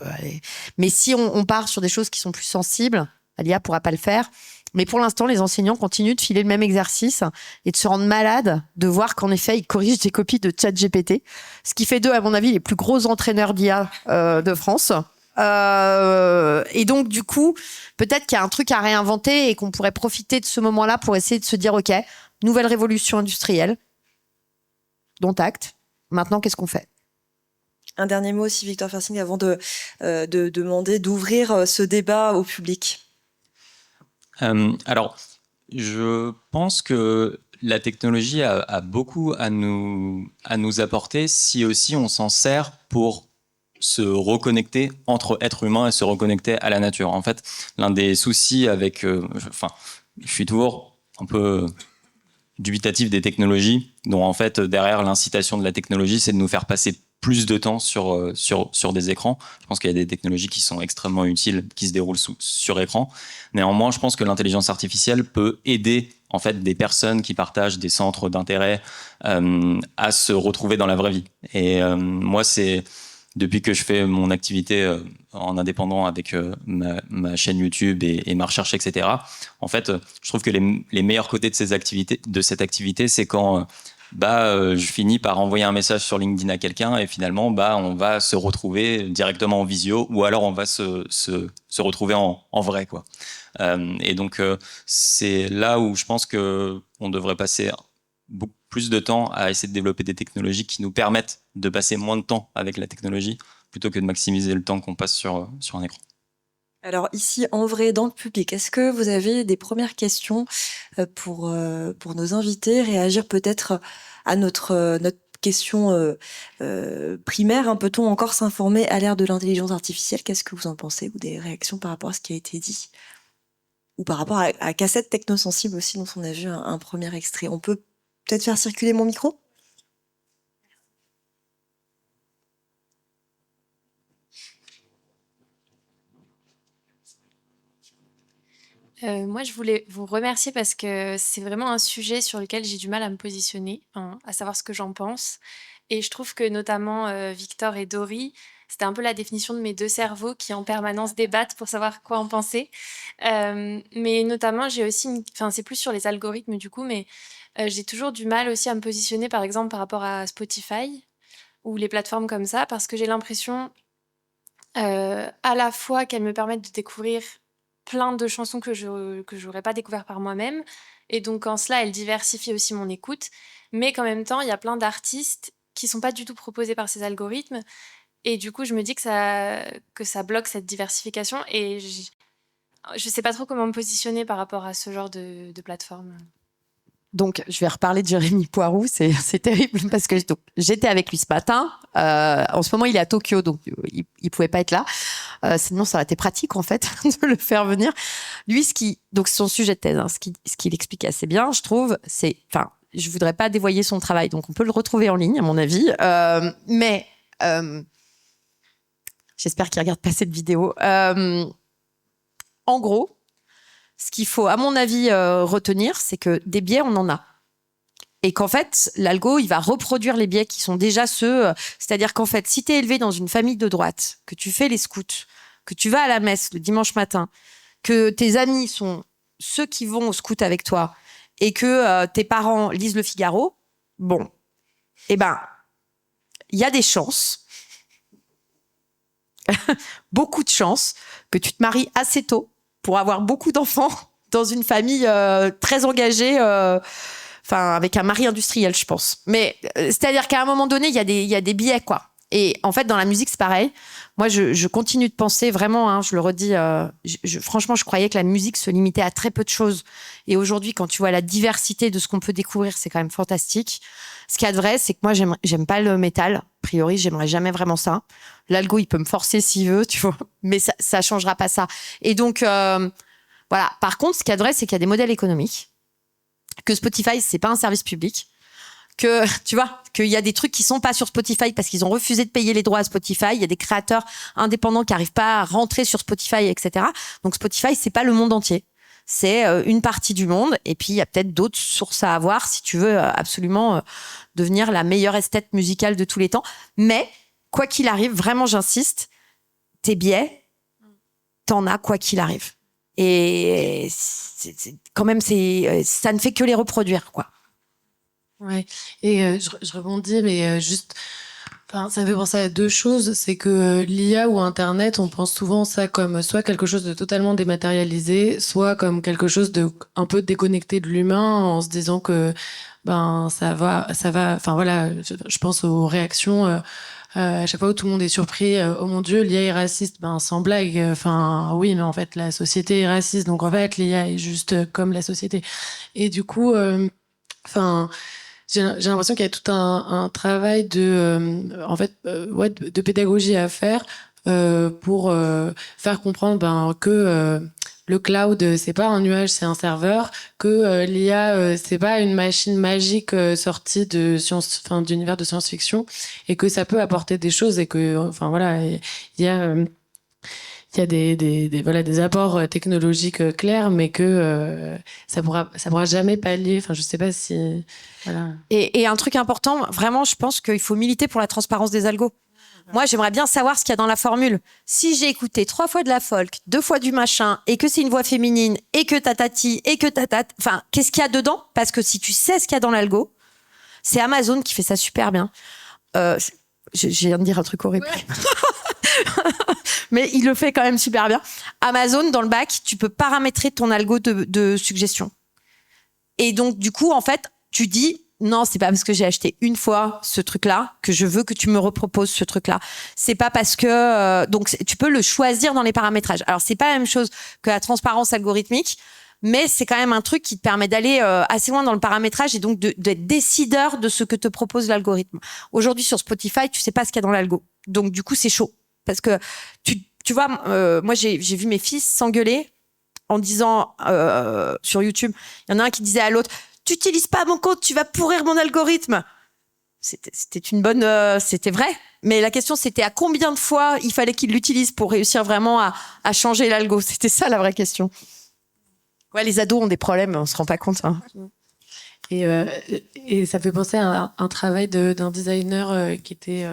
Mais si on part sur des choses qui sont plus sensibles, l'IA pourra pas le faire. Mais pour l'instant, les enseignants continuent de filer le même exercice et de se rendre malades de voir qu'en effet, ils corrigent des copies de ChatGPT, ce qui fait d'eux, à mon avis, les plus gros entraîneurs d'IA de France. Et donc, du coup, peut-être qu'il y a un truc à réinventer et qu'on pourrait profiter de ce moment-là pour essayer de se dire, OK, nouvelle révolution industrielle, dont acte. Maintenant, qu'est-ce qu'on fait? Un dernier mot aussi, Victor Fersing, avant de demander d'ouvrir ce débat au public. Alors, je pense que la technologie a beaucoup à nous apporter si aussi on s'en sert pour se reconnecter entre êtres humains et se reconnecter à la nature. En fait, l'un des soucis avec... je suis toujours un peu dubitatif des technologies, dont en fait, derrière l'incitation de la technologie, c'est de nous faire passer plus de temps sur des écrans. Je pense qu'il y a des technologies qui sont extrêmement utiles, qui se déroulent sur écran. Néanmoins, je pense que l'intelligence artificielle peut aider en fait des personnes qui partagent des centres d'intérêt à se retrouver dans la vraie vie. Et moi, c'est depuis que je fais mon activité en indépendant avec ma chaîne YouTube et ma recherche, etc. En fait, je trouve que les meilleurs côtés de cette activité, c'est quand je finis par envoyer un message sur LinkedIn à quelqu'un et finalement, on va se retrouver directement en visio ou alors on va se retrouver en vrai, quoi. Et donc, c'est là où je pense que on devrait passer beaucoup plus de temps à essayer de développer des technologies qui nous permettent de passer moins de temps avec la technologie plutôt que de maximiser le temps qu'on passe sur un écran. Alors ici, en vrai, dans le public, est-ce que vous avez des premières questions pour nos invités, réagir peut-être à notre question primaire, peut-on encore s'informer à l'ère de l'intelligence artificielle? Qu'est-ce que vous en pensez? Ou des réactions par rapport à ce qui a été dit? Ou par rapport à Cassette Technosensible aussi, dont on a vu un premier extrait. On peut peut-être faire circuler mon micro? Moi, je voulais vous remercier parce que c'est vraiment un sujet sur lequel j'ai du mal à me positionner, à savoir ce que j'en pense. Et je trouve que notamment Victor et Dory, c'était un peu la définition de mes deux cerveaux qui en permanence débattent pour savoir quoi en penser. Mais notamment, j'ai aussi, c'est plus sur les algorithmes du coup, mais j'ai toujours du mal aussi à me positionner, par exemple, par rapport à Spotify ou les plateformes comme ça, parce que j'ai l'impression à la fois qu'elles me permettent de découvrir plein de chansons que j'aurais pas découvert par moi-même, et donc en cela elles diversifient aussi mon écoute, mais qu'en même temps il y a plein d'artistes qui sont pas du tout proposés par ces algorithmes, et du coup je me dis que ça bloque cette diversification, et je sais pas trop comment me positionner par rapport à ce genre de plateforme. Donc, je vais reparler de Jérémy Poirou, c'est terrible parce que j'étais avec lui ce matin. En ce moment, il est à Tokyo, donc il pouvait pas être là. Sinon, ça aurait été pratique en fait de le faire venir. Lui, donc son sujet de thèse, ce qu'il explique assez bien, je trouve, je voudrais pas dévoyer son travail, donc on peut le retrouver en ligne, à mon avis. Mais j'espère qu'il regarde pas cette vidéo. En gros, ce qu'il faut, à mon avis, retenir, c'est que des biais, on en a. Et qu'en fait, l'algo, il va reproduire les biais qui sont déjà ceux... c'est-à-dire qu'en fait, si tu es élevé dans une famille de droite, que tu fais les scouts, que tu vas à la messe le dimanche matin, que tes amis sont ceux qui vont au scout avec toi, et que tes parents lisent Le Figaro, il y a des chances, beaucoup de chances, que tu te maries assez tôt pour avoir beaucoup d'enfants dans une famille très engagée, avec un mari industriel, je pense. Mais c'est-à-dire qu'à un moment donné, il y a des biais, quoi. Et en fait, dans la musique, c'est pareil. Moi, je continue de penser vraiment, hein, je le redis, franchement, je croyais que la musique se limitait à très peu de choses. Et aujourd'hui, quand tu vois la diversité de ce qu'on peut découvrir, c'est quand même fantastique. Ce qu'il y a de vrai, c'est que moi, j'aime pas le métal. A priori, j'aimerais jamais vraiment ça. L'algo, il peut me forcer s'il veut, tu vois, mais ça changera pas ça. Et donc, voilà. Par contre, ce qu'il y a de vrai, c'est qu'il y a des modèles économiques, que Spotify, c'est pas un service public, que tu vois qu'il y a des trucs qui sont pas sur Spotify parce qu'ils ont refusé de payer les droits à Spotify. Il y a des créateurs indépendants qui arrivent pas à rentrer sur Spotify, etc. Donc Spotify, c'est pas le monde entier. C'est une partie du monde. Et puis il y a peut-être d'autres sources à avoir si tu veux absolument devenir la meilleure esthète musicale de tous les temps. Mais quoi qu'il arrive, vraiment j'insiste, tes billets, t'en as quoi qu'il arrive. Et quand même, ça ne fait que les reproduire, quoi. Ouais. Et je rebondis, mais juste, enfin, ça me fait penser à deux choses. C'est que l'IA ou Internet, on pense souvent ça comme soit quelque chose de totalement dématérialisé, soit comme quelque chose de un peu déconnecté de l'humain, en se disant que ça va. Enfin voilà, je pense aux réactions. À chaque fois où tout le monde est surpris, oh mon Dieu, l'IA est raciste, sans blague. Enfin oui, mais en fait la société est raciste, donc en fait l'IA est juste comme la société. Et du coup, enfin. J'ai l'impression qu'il y a tout un travail de pédagogie à faire pour faire comprendre que le cloud c'est pas un nuage, c'est un serveur, que l'IA c'est pas une machine magique sortie de d'univers de science-fiction, et que ça peut apporter des choses, et que il y a des apports technologiques clairs, mais que ça pourra jamais pallier. Enfin, je sais pas si voilà. Et un truc important, vraiment, je pense qu'il faut militer pour la transparence des algos. Moi, j'aimerais bien savoir ce qu'il y a dans la formule. Si j'ai écouté 3 fois de la folk, 2 fois du machin, et que c'est une voix féminine, et que tatati, et que tatat, enfin, qu'est-ce qu'il y a dedans? Parce que si tu sais ce qu'il y a dans l'algo, c'est Amazon qui fait ça super bien. Je viens de dire un truc horrible. Ouais. Mais il le fait quand même super bien. Amazon, dans le bac, tu peux paramétrer ton algo de suggestion. Et donc, du coup, en fait, tu dis, non, c'est pas parce que j'ai acheté une fois ce truc-là que je veux que tu me reproposes ce truc-là. C'est pas parce que... donc, tu peux le choisir dans les paramétrages. Alors, c'est pas la même chose que la transparence algorithmique, mais c'est quand même un truc qui te permet d'aller assez loin dans le paramétrage et donc d'être décideur de ce que te propose l'algorithme. Aujourd'hui, sur Spotify, tu sais pas ce qu'il y a dans l'algo. Donc, du coup, c'est chaud. Parce que, tu vois, moi, j'ai vu mes fils s'engueuler en disant sur YouTube, il y en a un qui disait à l'autre, tu n'utilises pas mon compte, tu vas pourrir mon algorithme. C'était une bonne... c'était vrai. Mais la question, c'était à combien de fois il fallait qu'il l'utilise pour réussir vraiment à changer l'algo. C'était ça, la vraie question. Ouais, les ados ont des problèmes, on se rend pas compte. Hein. Et ça fait penser à un travail d'un designer qui était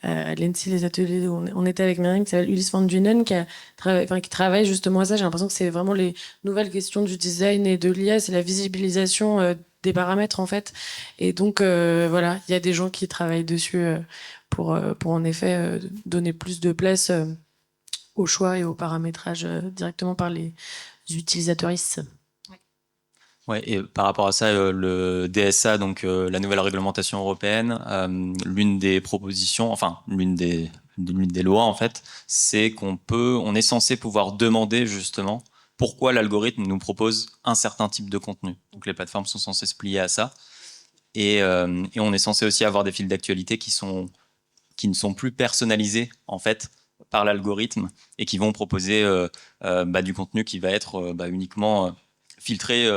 à l'ENSI, les ateliers où on était avec Myriam, qui s'appelle Ulysse Van Dunen, qui travaille justement à ça. J'ai l'impression que c'est vraiment les nouvelles questions du design et de l'IA, c'est la visibilisation des paramètres en fait. Et donc voilà, il y a des gens qui travaillent dessus pour en effet donner plus de place au choix et au paramétrage directement par les utilisateuristes. Ouais, et par rapport à ça, le DSA, donc la nouvelle réglementation européenne, l'une des propositions, enfin l'une des lois en fait, c'est on est censé pouvoir demander justement pourquoi l'algorithme nous propose un certain type de contenu. Donc les plateformes sont censées se plier à ça, et on est censé aussi avoir des fils d'actualité qui ne sont plus personnalisés en fait par l'algorithme et qui vont proposer du contenu qui va être uniquement filtré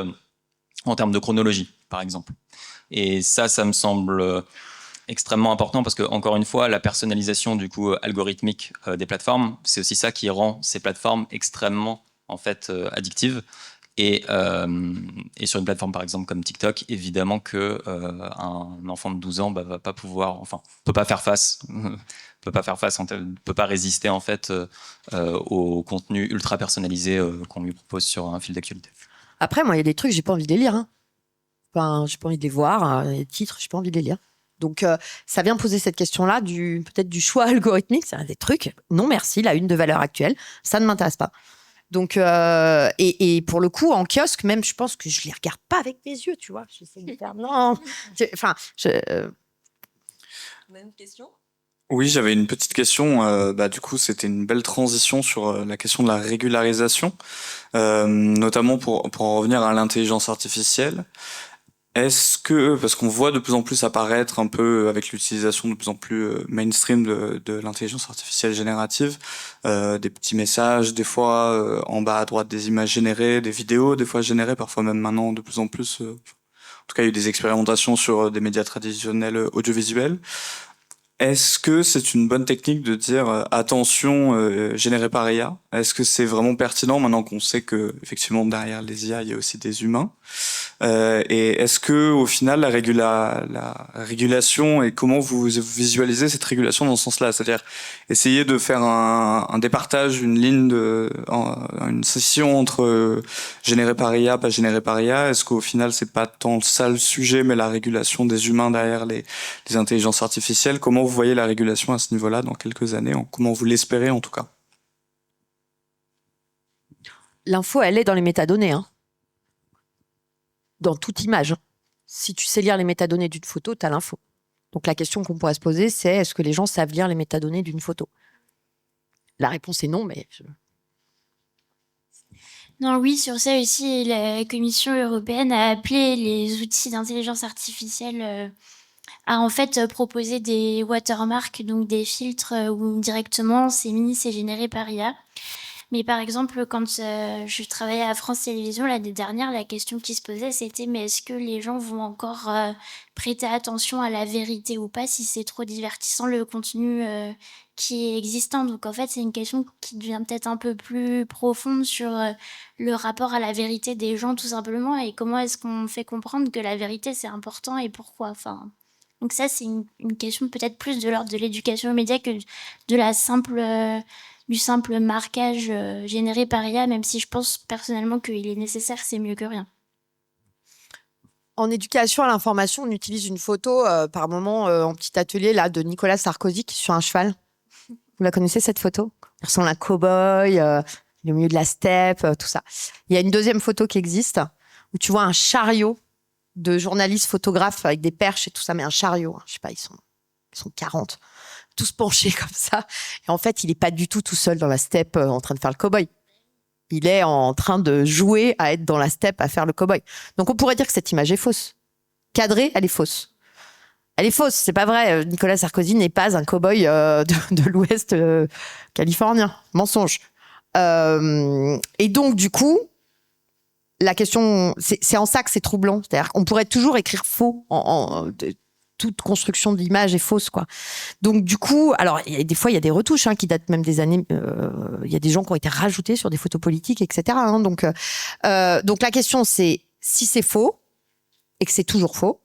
en termes de chronologie, par exemple. Et ça me semble extrêmement important parce que, encore une fois, la personnalisation du coup algorithmique des plateformes, c'est aussi ça qui rend ces plateformes extrêmement en fait addictives. Et sur une plateforme par exemple comme TikTok, évidemment que un enfant de 12 ans va pas pouvoir, enfin, peut pas faire face, peut pas résister en fait au contenu ultra personnalisé qu'on lui propose sur un fil d'actualité. Après, moi, il y a des trucs, j'ai pas envie de les lire. Hein. Enfin, j'ai pas envie de les voir. Les titres, j'ai pas envie de les lire. Donc, ça vient poser cette question-là, peut-être du choix algorithmique. C'est un des trucs. Non, merci, la une de valeur actuelle. Ça ne m'intéresse pas. Donc, et pour le coup, en kiosque, même, je pense que je les regarde pas avec mes yeux, tu vois. J'essaie de faire non. Enfin, Même question. Oui, j'avais une petite question. Du coup, c'était une belle transition sur la question de la régularisation, notamment pour en revenir à l'intelligence artificielle. Est-ce que, parce qu'on voit de plus en plus apparaître un peu avec l'utilisation de plus en plus mainstream de l'intelligence artificielle générative, des petits messages, des fois en bas à droite des images générées, des vidéos, des fois générées, parfois même maintenant de plus en plus. En tout cas, il y a eu des expérimentations sur des médias traditionnels audiovisuels. Est-ce que c'est une bonne technique de dire attention généré par IA? Est-ce que c'est vraiment pertinent maintenant qu'on sait que effectivement derrière les IA il y a aussi des humains? Et est-ce que au final la régulation et comment vous visualisez cette régulation dans ce sens-là? C'est-à-dire essayer de faire un départage, une ligne une scission entre généré par IA, pas généré par IA. Est-ce qu'au final c'est pas tant ça le sujet, mais la régulation des humains derrière les intelligences artificielles? Comment vous voyez la régulation à ce niveau-là dans quelques années? Comment vous l'espérez en tout cas? L'info, elle est dans les métadonnées, hein. Dans toute image. Si tu sais lire les métadonnées d'une photo, tu as l'info. Donc la question qu'on pourrait se poser, c'est est-ce que les gens savent lire les métadonnées d'une photo? La réponse est non, mais... Non, oui, sur ça aussi, la Commission européenne a appelé les outils d'intelligence artificielle à en fait proposer des watermarks, donc des filtres où directement c'est généré par IA. Mais par exemple, quand je travaillais à France Télévisions l'année dernière, la question qui se posait, c'était mais est-ce que les gens vont encore prêter attention à la vérité ou pas si c'est trop divertissant le contenu qui est existant? Donc en fait, c'est une question qui devient peut-être un peu plus profonde sur le rapport à la vérité des gens tout simplement et comment est-ce qu'on fait comprendre que la vérité c'est important et pourquoi. Enfin, donc ça, c'est une question peut-être plus de l'ordre de l'éducation aux médias que de la du simple marquage généré par IA, même si je pense personnellement qu'il est nécessaire, c'est mieux que rien. En éducation à l'information, on utilise une photo par moment en petit atelier là, de Nicolas Sarkozy qui est sur un cheval. Vous la connaissez cette photo? Il ressemble à un cow-boy, il est au milieu de la steppe, tout ça. Il y a une deuxième photo qui existe où tu vois un chariot de journalistes photographes avec des perches et tout ça, mais un chariot, hein, je sais pas, ils sont 40, tous penchés comme ça. Et en fait, il est pas du tout tout seul dans la steppe en train de faire le cow-boy. Il est en train de jouer à être dans la steppe à faire le cow-boy. Donc on pourrait dire que cette image est fausse. Cadrée, elle est fausse. Elle est fausse, c'est pas vrai. Nicolas Sarkozy n'est pas un cow-boy de l'Ouest californien. Mensonge. Et donc, du coup, la question, c'est en ça que c'est troublant. C'est-à-dire qu'on pourrait toujours écrire faux. Toute construction de l'image est fausse, quoi. Donc, du coup, alors, des fois, il y a des retouches qui datent même des années. Il y a des gens qui ont été rajoutés sur des photos politiques, etc. Donc, la question, c'est si c'est faux et que c'est toujours faux,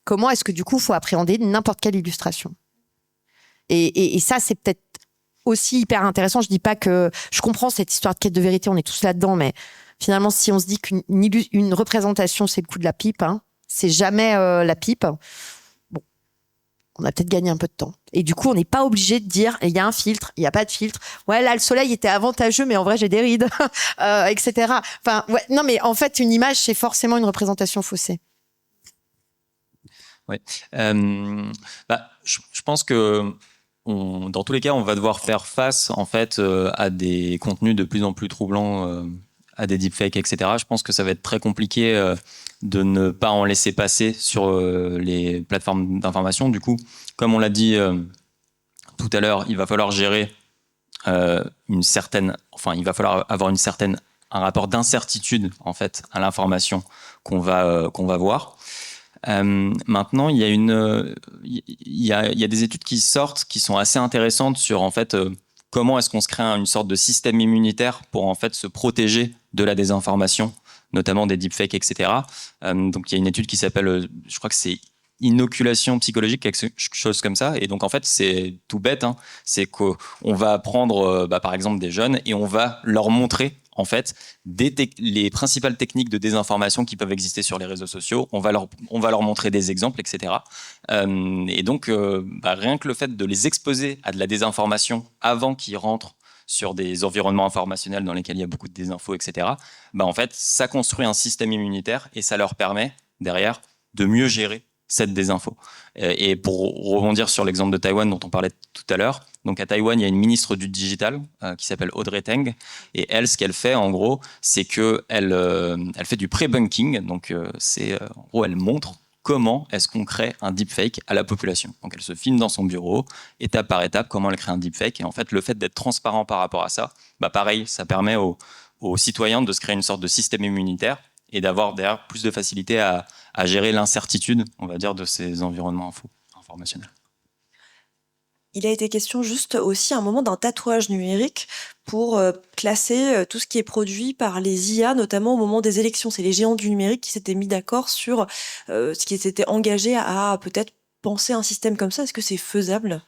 comment est-ce que, du coup, il faut appréhender n'importe quelle illustration? Et ça, c'est peut-être aussi hyper intéressant. Je dis pas que je comprends cette histoire de quête de vérité, on est tous là-dedans, mais finalement, si on se dit qu'une représentation, c'est le coup de la pipe, c'est jamais la pipe, bon, on a peut-être gagné un peu de temps. Et du coup, on n'est pas obligé de dire, il y a un filtre, il n'y a pas de filtre. Ouais, là, le soleil était avantageux, mais en vrai, j'ai des rides, etc. Enfin, ouais, non, mais en fait, une image, c'est forcément une représentation faussée. Oui. Je pense que dans tous les cas, on va devoir faire face en fait à des contenus de plus en plus troublants, à des deepfakes, etc. Je pense que ça va être très compliqué de ne pas en laisser passer sur les plateformes d'information. Du coup, comme on l'a dit tout à l'heure, il va falloir gérer il va falloir avoir un rapport d'incertitude en fait à l'information qu'on va voir. Maintenant, il y a des études qui sortent qui sont assez intéressantes sur en fait comment est-ce qu'on se crée une sorte de système immunitaire pour en fait se protéger de la désinformation, notamment des deepfakes, etc. Donc il y a une étude qui s'appelle, je crois que c'est inoculation psychologique, quelque chose comme ça. Et donc en fait c'est tout bête, c'est qu'on va prendre par exemple des jeunes et on va leur montrer en fait les principales techniques de désinformation qui peuvent exister sur les réseaux sociaux. On va leur montrer des exemples, etc. Et donc rien que le fait de les exposer à de la désinformation avant qu'ils rentrent sur des environnements informationnels dans lesquels il y a beaucoup de désinfos, etc. En fait, ça construit un système immunitaire et ça leur permet derrière de mieux gérer cette désinfo. Et pour rebondir sur l'exemple de Taïwan dont on parlait tout à l'heure, donc à Taïwan, il y a une ministre du digital qui s'appelle Audrey Tang, et elle, ce qu'elle fait en gros, c'est que elle fait du pre-bunking, donc en gros, elle montre comment est-ce qu'on crée un deepfake à la population. Donc elle se filme dans son bureau, étape par étape, comment elle crée un deepfake, et en fait, le fait d'être transparent par rapport à ça, bah pareil, ça permet aux citoyens de se créer une sorte de système immunitaire et d'avoir derrière plus de facilité à gérer l'incertitude, on va dire, de ces environnements informationnels. Il a été question juste aussi à un moment d'un tatouage numérique pour classer tout ce qui est produit par les IA, notamment au moment des élections. C'est les géants du numérique qui s'étaient mis d'accord sur ce qui s'était engagé à peut-être penser un système comme ça. Est-ce que c'est faisable ?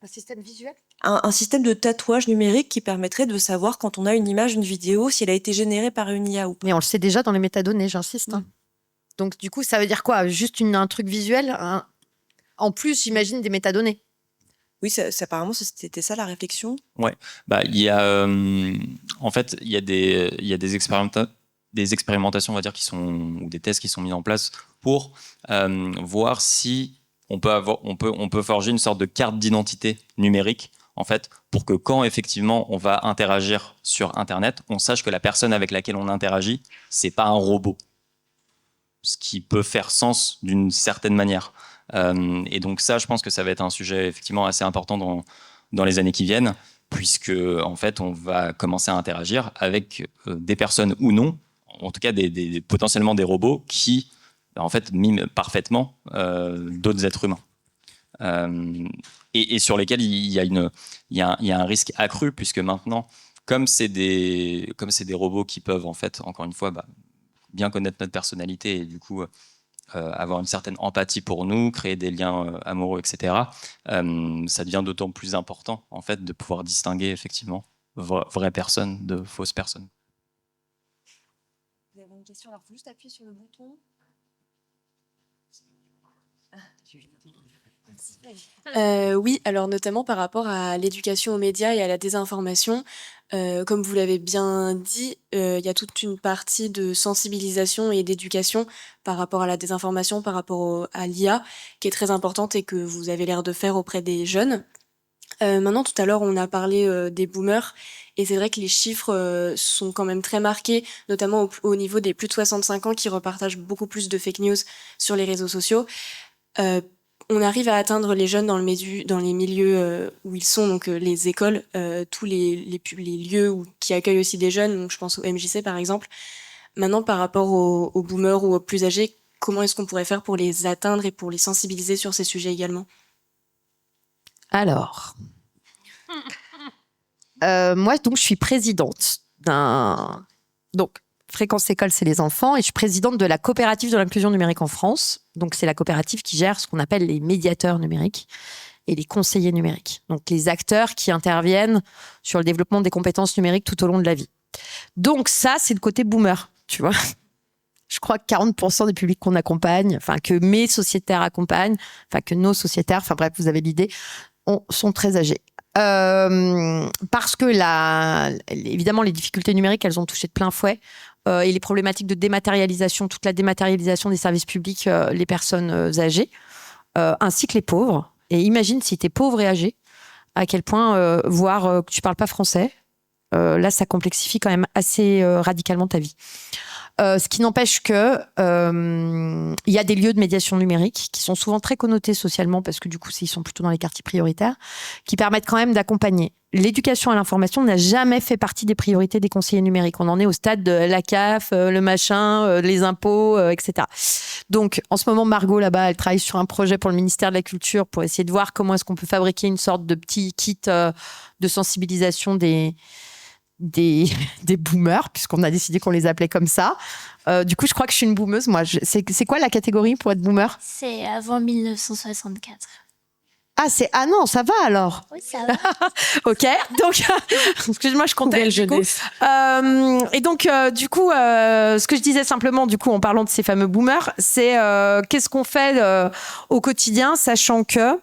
Un système visuel ? Un système de tatouage numérique qui permettrait de savoir quand on a une image, une vidéo, si elle a été générée par une IA ou pas. Mais on le sait déjà dans les métadonnées, j'insiste. Donc du coup, ça veut dire quoi ? Juste un truc visuel en plus, j'imagine, des métadonnées. Oui, apparemment, c'était ça la réflexion. Ouais, bah il y a en fait il y a des expérimentations, on va dire, ou des tests qui sont mis en place pour voir si on peut forger une sorte de carte d'identité numérique, en fait, pour que quand effectivement on va interagir sur Internet, on sache que la personne avec laquelle on interagit, c'est pas un robot. Ce qui peut faire sens d'une certaine manière. Et donc ça, je pense que ça va être un sujet effectivement assez important dans les années qui viennent, puisque en fait, on va commencer à interagir avec des personnes ou non, en tout cas potentiellement des robots qui en fait miment parfaitement d'autres êtres humains. Et sur lesquels il y a un risque accru, puisque maintenant, comme c'est des robots qui peuvent en fait, encore une fois, bien connaître notre personnalité et du coup avoir une certaine empathie pour nous, créer des liens amoureux, etc. Ça devient d'autant plus important en fait de pouvoir distinguer effectivement vraies personnes de fausses personnes. Vous avez une question, alors il faut juste appuyer sur le bouton. Oui, alors notamment par rapport à l'éducation aux médias et à la désinformation, comme vous l'avez bien dit, il y a toute une partie de sensibilisation et d'éducation par rapport à la désinformation, par rapport à l'IA, qui est très importante et que vous avez l'air de faire auprès des jeunes. Maintenant, tout à l'heure, on a parlé des boomers, et c'est vrai que les chiffres sont quand même très marqués, notamment au niveau des plus de 65 ans qui repartagent beaucoup plus de fake news sur les réseaux sociaux. On arrive à atteindre les jeunes dans les milieux où ils sont, donc les écoles, tous les lieux qui accueillent aussi des jeunes, donc je pense au MJC par exemple. Maintenant, par rapport aux boomers ou aux plus âgés, comment est-ce qu'on pourrait faire pour les atteindre et pour les sensibiliser sur ces sujets également ? Alors, moi, donc, je suis présidente donc, Fréquence École, c'est les enfants, et je suis présidente de la coopérative de l'inclusion numérique en France. Donc, c'est la coopérative qui gère ce qu'on appelle les médiateurs numériques et les conseillers numériques. Donc, les acteurs qui interviennent sur le développement des compétences numériques tout au long de la vie. Donc, ça, c'est le côté boomer, tu vois. Je crois que 40% des publics qu'on accompagne, enfin, que mes sociétaires accompagnent, enfin, que nos sociétaires, enfin, bref, vous avez l'idée, sont très âgés. Parce que évidemment, les difficultés numériques, elles ont touché de plein fouet. Et les problématiques de dématérialisation, toute la dématérialisation des services publics, les personnes âgées, ainsi que les pauvres. Et imagine si tu es pauvre et âgé, à quel point voir que tu parles pas français, là, ça complexifie quand même assez radicalement ta vie. Ce qui n'empêche que il y a des lieux de médiation numérique qui sont souvent très connotés socialement parce que du coup, ils sont plutôt dans les quartiers prioritaires, qui permettent quand même d'accompagner. L'éducation à l'information n'a jamais fait partie des priorités des conseillers numériques. On en est au stade de la CAF, le machin, les impôts, etc. Donc, en ce moment, Margot, là-bas, elle travaille sur un projet pour le ministère de la Culture pour essayer de voir comment est-ce qu'on peut fabriquer une sorte de petit kit de sensibilisation des boomers, puisqu'on a décidé qu'on les appelait comme ça. Du coup, je crois que je suis une boomeuse, moi. C'est quoi la catégorie pour être boomer ? C'est avant 1964. Ah non, ça va alors. Oui, ça va. Ok, donc excuse-moi, je comptais. Belle jeunesse. Et donc du coup, ce que je disais simplement, du coup, en parlant de ces fameux boomers, c'est qu'est-ce qu'on fait au quotidien, sachant que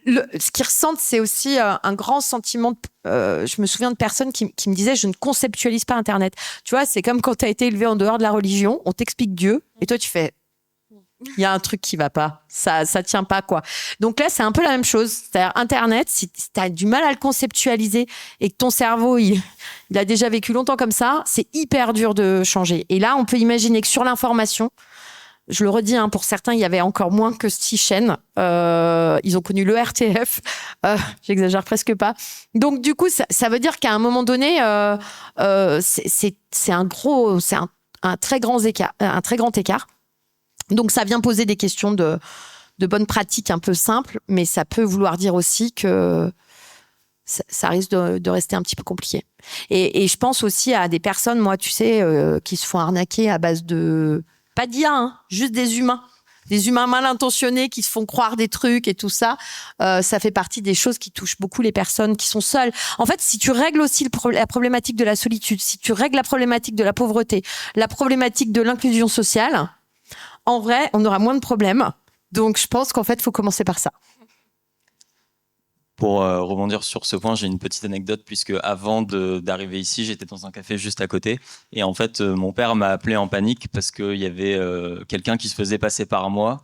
ce qu'ils ressentent, c'est aussi un grand sentiment. Je me souviens de personnes qui me disaient, je ne conceptualise pas Internet. Tu vois, c'est comme quand tu as été élevé en dehors de la religion, on t'explique Dieu, et toi tu fais. il y a un truc qui va pas. Ça tient pas, quoi. Donc là, c'est un peu la même chose. C'est-à-dire, Internet, si tu as du mal à le conceptualiser et que ton cerveau, il a déjà vécu longtemps comme ça, c'est hyper dur de changer. Et là, on peut imaginer que sur l'information, je le redis, hein, pour certains, il y avait encore moins que 6 chaînes. Ils ont connu le RTF. J'exagère presque pas. Donc, du coup, ça veut dire qu'à un moment donné, c'est un très grand écart. Donc, ça vient poser des questions de bonnes pratiques un peu simples, mais ça peut vouloir dire aussi que ça risque de rester un petit peu compliqué. Et je pense aussi à des personnes, moi, tu sais, qui se font arnaquer à base de... Pas d'IA, hein, juste des humains. Des humains mal intentionnés qui se font croire des trucs et tout ça. Ça fait partie des choses qui touchent beaucoup les personnes qui sont seules. En fait, si tu règles aussi la problématique de la solitude, si tu règles la problématique de la pauvreté, la problématique de l'inclusion sociale, en vrai, on aura moins de problèmes. Donc, je pense qu'en fait, il faut commencer par ça. Pour rebondir sur ce point, j'ai une petite anecdote puisque avant d'arriver ici, j'étais dans un café juste à côté et en fait, mon père m'a appelé en panique parce qu'il y avait quelqu'un qui se faisait passer pour moi,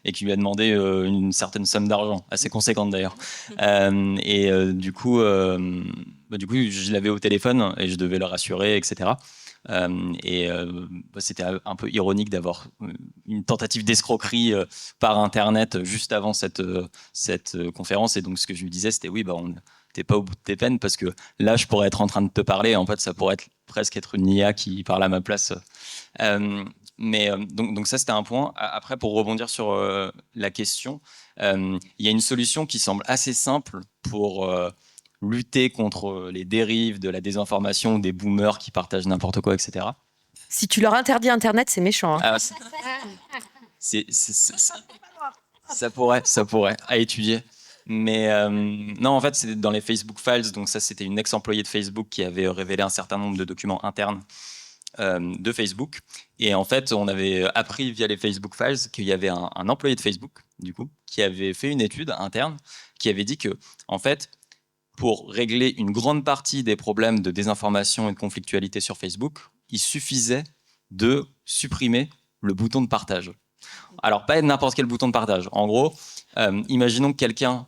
et qui lui a demandé une certaine somme d'argent, assez conséquente d'ailleurs. Du coup, je l'avais au téléphone et je devais le rassurer, etc. C'était un peu ironique d'avoir une tentative d'escroquerie par Internet juste avant cette conférence. Et donc, ce que je lui disais, c'était oui, t'es pas au bout de tes peines parce que là, je pourrais être en train de te parler. En fait, ça pourrait presque être une IA qui parle à ma place. Donc ça, c'était un point. Après, pour rebondir sur la question, il y a une solution qui semble assez simple pour lutter contre les dérives de la désinformation, des boomers qui partagent n'importe quoi, etc. Si tu leur interdis Internet, c'est méchant. Hein. Ça pourrait, à étudier. Mais non, en fait, c'est dans les Facebook Files. Donc ça, c'était une ex-employée de Facebook qui avait révélé un certain nombre de documents internes de Facebook. Et en fait, on avait appris via les Facebook Files qu'il y avait un employé de Facebook, du coup, qui avait fait une étude interne, qui avait dit que, en fait, pour régler une grande partie des problèmes de désinformation et de conflictualité sur Facebook, il suffisait de supprimer le bouton de partage. Alors, pas n'importe quel bouton de partage. En gros, imaginons que quelqu'un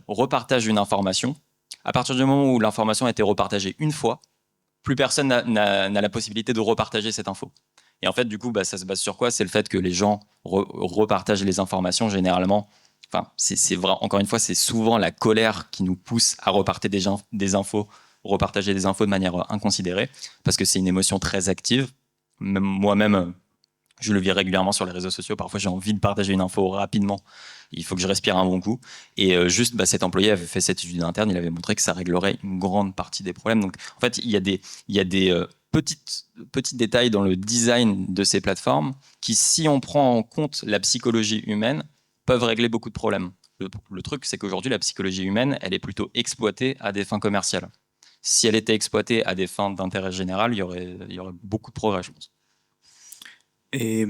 repartage une information. À partir du moment où l'information a été repartagée une fois, plus personne n'a la possibilité de repartager cette info. Et en fait, du coup, ça se base sur quoi? C'est le fait que les gens repartagent les informations généralement. Enfin, c'est vrai, encore une fois, c'est souvent la colère qui nous pousse à repartager des infos de manière inconsidérée, parce que c'est une émotion très active. Même moi-même, je le vis régulièrement sur les réseaux sociaux. Parfois, j'ai envie de partager une info rapidement. Il faut que je respire un bon coup. Et cet employé avait fait cette étude interne. Il avait montré que ça réglerait une grande partie des problèmes. Donc, en fait, il y a des petits détails dans le design de ces plateformes qui, si on prend en compte la psychologie humaine, peuvent régler beaucoup de problèmes. Le truc, c'est qu'aujourd'hui, la psychologie humaine, elle est plutôt exploitée à des fins commerciales. Si elle était exploitée à des fins d'intérêt général, il y aurait beaucoup de progrès, je pense. Et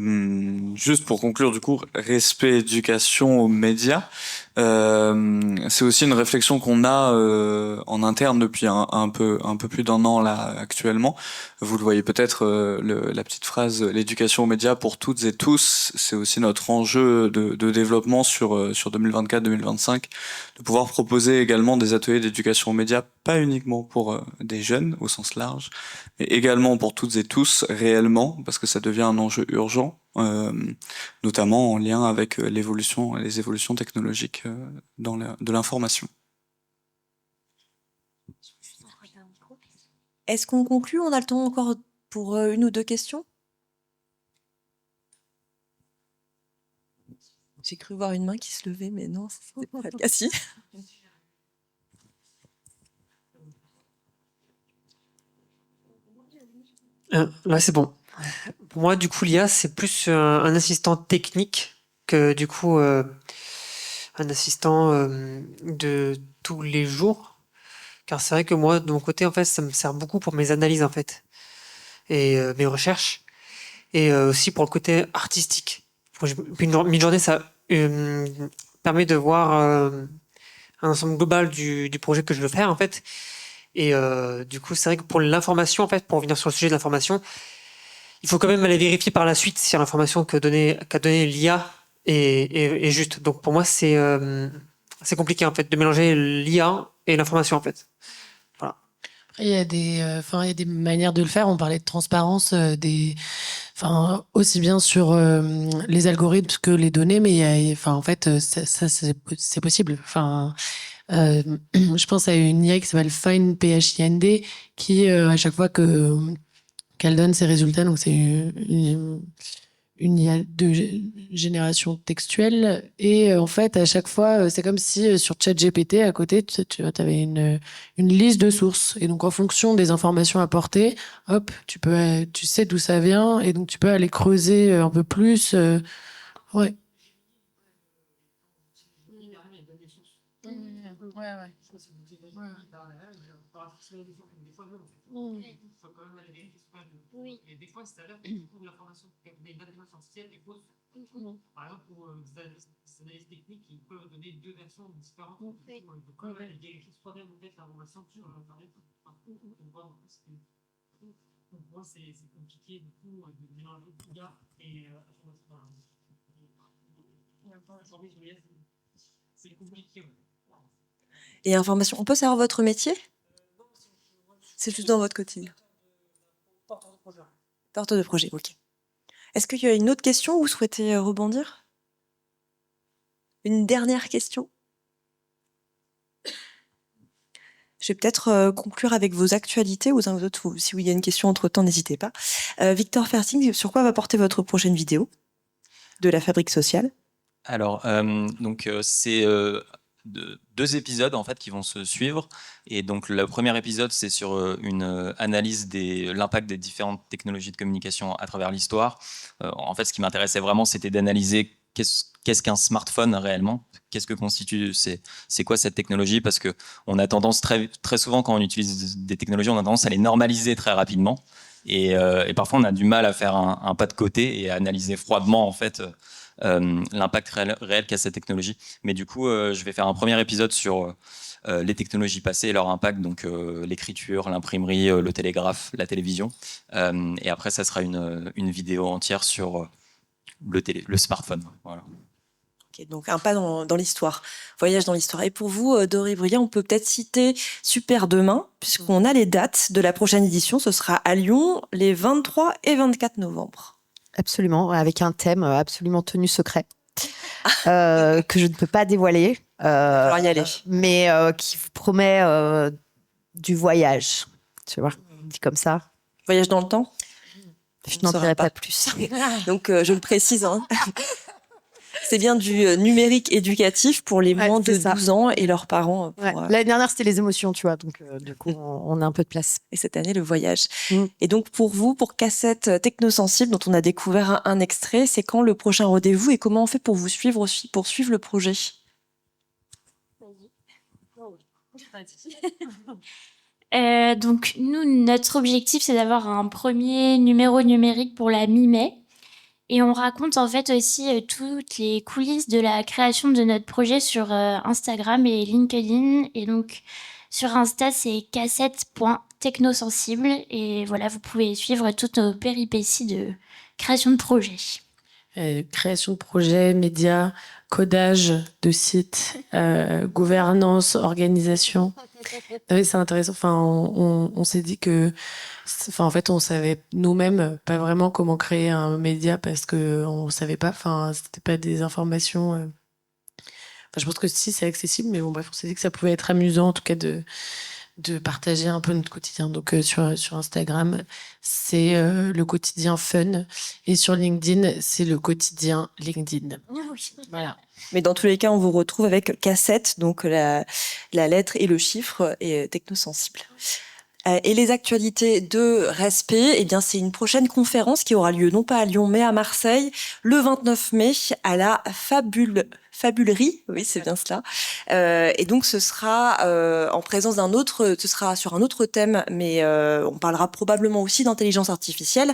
juste pour conclure, du coup, respect, éducation aux médias, c'est aussi une réflexion qu'on a en interne depuis un peu plus d'1 an là actuellement. Vous le voyez peut-être, la petite phrase l'éducation aux médias pour toutes et tous, c'est aussi notre enjeu de développement sur 2024-2025, de pouvoir proposer également des ateliers d'éducation aux médias, pas uniquement pour des jeunes au sens large, mais également pour toutes et tous réellement, parce que ça devient un enjeu urgent, notamment en lien avec les évolutions technologiques de l'information. Est-ce qu'on conclut? On a le temps encore pour 1 ou 2 questions? J'ai cru voir une main qui se levait, mais non, c'était pas le cas. Si. Là, c'est bon. Pour moi, du coup, l'IA, c'est plus un assistant technique que, du coup, un assistant de tous les jours. Car c'est vrai que moi, de mon côté, en fait, ça me sert beaucoup pour mes analyses, en fait, et mes recherches, et aussi pour le côté artistique. Une journée, ça permet de voir un ensemble global du projet que je veux faire, en fait. Et du coup, c'est vrai que pour l'information, en fait, pour revenir sur le sujet de l'information, il faut quand même aller vérifier par la suite si l'information qu'a donnée l'IA est juste. Donc pour moi, c'est compliqué en fait de mélanger l'IA et l'information en fait. Voilà. Après, il y a il y a des manières de le faire. On parlait de transparence aussi bien sur les algorithmes que les données, mais en fait, ça c'est possible. Je pense à une IA qui s'appelle Find PHIND qui à chaque fois qu'elle donne ses résultats, donc c'est une IA de génération textuelle et en fait à chaque fois c'est comme si sur ChatGPT à côté tu avais une liste de sources et donc en fonction des informations apportées, hop, tu sais d'où ça vient et donc tu peux aller creuser un peu plus. Ouais. Oui. Et des fois, c'est à l'heure qu'on trouve l'information, des intelligences artificielles et fausses. Par exemple, pour des analyses techniques qui peuvent donner deux versions différentes. Donc, quand elle vérifie soi-même l'information sur Internet, pour moi, c'est compliqué du coup de mélanger l'IA et c'est compliqué. Et information, on peut savoir votre métier? C'est juste dans votre quotidien. Porteur de projet, ok. Est-ce qu'il y a une autre question ou vous souhaitez rebondir? Une dernière question? Je vais peut-être conclure avec vos actualités ou un autre. Si il y a une question entre-temps, n'hésitez pas. Victor Ferting, sur quoi va porter votre prochaine vidéo de la Fabrique sociale? Alors, c'est deux épisodes en fait qui vont se suivre. Et donc, le premier épisode, c'est sur une analyse de l'impact des différentes technologies de communication à travers l'histoire. En fait, ce qui m'intéressait vraiment, c'était d'analyser qu'est-ce qu'un smartphone réellement, qu'est-ce que constitue, c'est quoi cette technologie, parce que on a tendance très souvent quand on utilise des technologies, on a tendance à les normaliser très rapidement. Et parfois, on a du mal à faire un pas de côté et à analyser froidement en fait l'impact réel qu'a cette technologie. Mais du coup, je vais faire un premier épisode sur les technologies passées et leur impact, donc l'écriture, l'imprimerie, le télégraphe, la télévision. Et après, ça sera une vidéo entière sur le smartphone. Voilà. Okay, donc un pas dans l'histoire, voyage dans l'histoire. Et pour vous, Doré Bruyas, on peut peut-être citer Super Demain, puisqu'on a les dates de la prochaine édition. Ce sera à Lyon les 23 et 24 novembre. Absolument, avec un thème absolument tenu secret, que je ne peux pas dévoiler, Alors y aller. mais qui vous promet du voyage, tu vois, dit comme ça. Voyage dans le temps? Je n'en dirai pas plus. Donc je le précise, hein. C'est bien du numérique éducatif pour les moins de 12 ans et leurs parents. L'année dernière, c'était les émotions, tu vois, donc du coup, on a un peu de place. Et cette année, le voyage. Et donc pour vous, pour Cassette Technosensible, dont on a découvert un extrait, c'est quand le prochain rendez-vous et comment on fait pour vous suivre aussi, pour suivre le projet? Donc nous, notre objectif, c'est d'avoir un premier numéro numérique pour la mi-mai. Et on raconte en fait aussi toutes les coulisses de la création de notre projet sur Instagram et LinkedIn. Et donc sur Insta, c'est cassette.technosensible. Et voilà, vous pouvez suivre toutes nos péripéties de création de projet. Création de projets, médias, codage de sites, gouvernance, organisation. Oui, c'est intéressant. Enfin, on s'est dit que, en fait, on savait nous-mêmes pas vraiment comment créer un média parce que on savait pas. Enfin, c'était pas des informations. Enfin, je pense que si c'est accessible, mais bon, bref, on s'est dit que ça pouvait être amusant, en tout cas, de partager un peu notre quotidien. Donc sur Instagram, c'est le quotidien fun et sur LinkedIn, c'est le quotidien LinkedIn. Voilà. Mais dans tous les cas, on vous retrouve avec Cassette, donc la lettre et le chiffre et Technosensible. Et les actualités de Respect, eh bien, c'est une prochaine conférence qui aura lieu non pas à Lyon, mais à Marseille, le 29 mai, à la Fabulerie, oui, c'est bien cela. Et donc, ce sera en présence ce sera sur un autre thème, mais on parlera probablement aussi d'intelligence artificielle.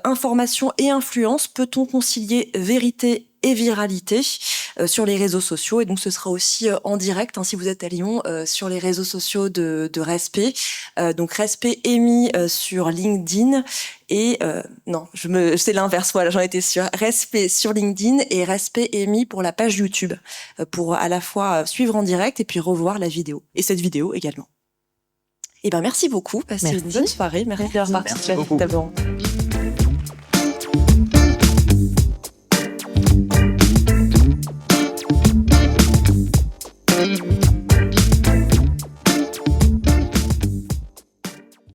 Information et influence, peut-on concilier vérité et viralité sur les réseaux sociaux. Et donc, ce sera aussi en direct, hein, si vous êtes à Lyon, sur les réseaux sociaux de Respect. Donc, Respect EMI sur LinkedIn. Et non, c'est l'inverse, voilà, j'en étais sûre. Respect sur LinkedIn et Respect EMI pour la page YouTube, pour à la fois suivre en direct et puis revoir la vidéo. Et cette vidéo également. Eh ben, merci beaucoup. Passez une bonne soirée. Merci d'avoir participé à cette table ronde.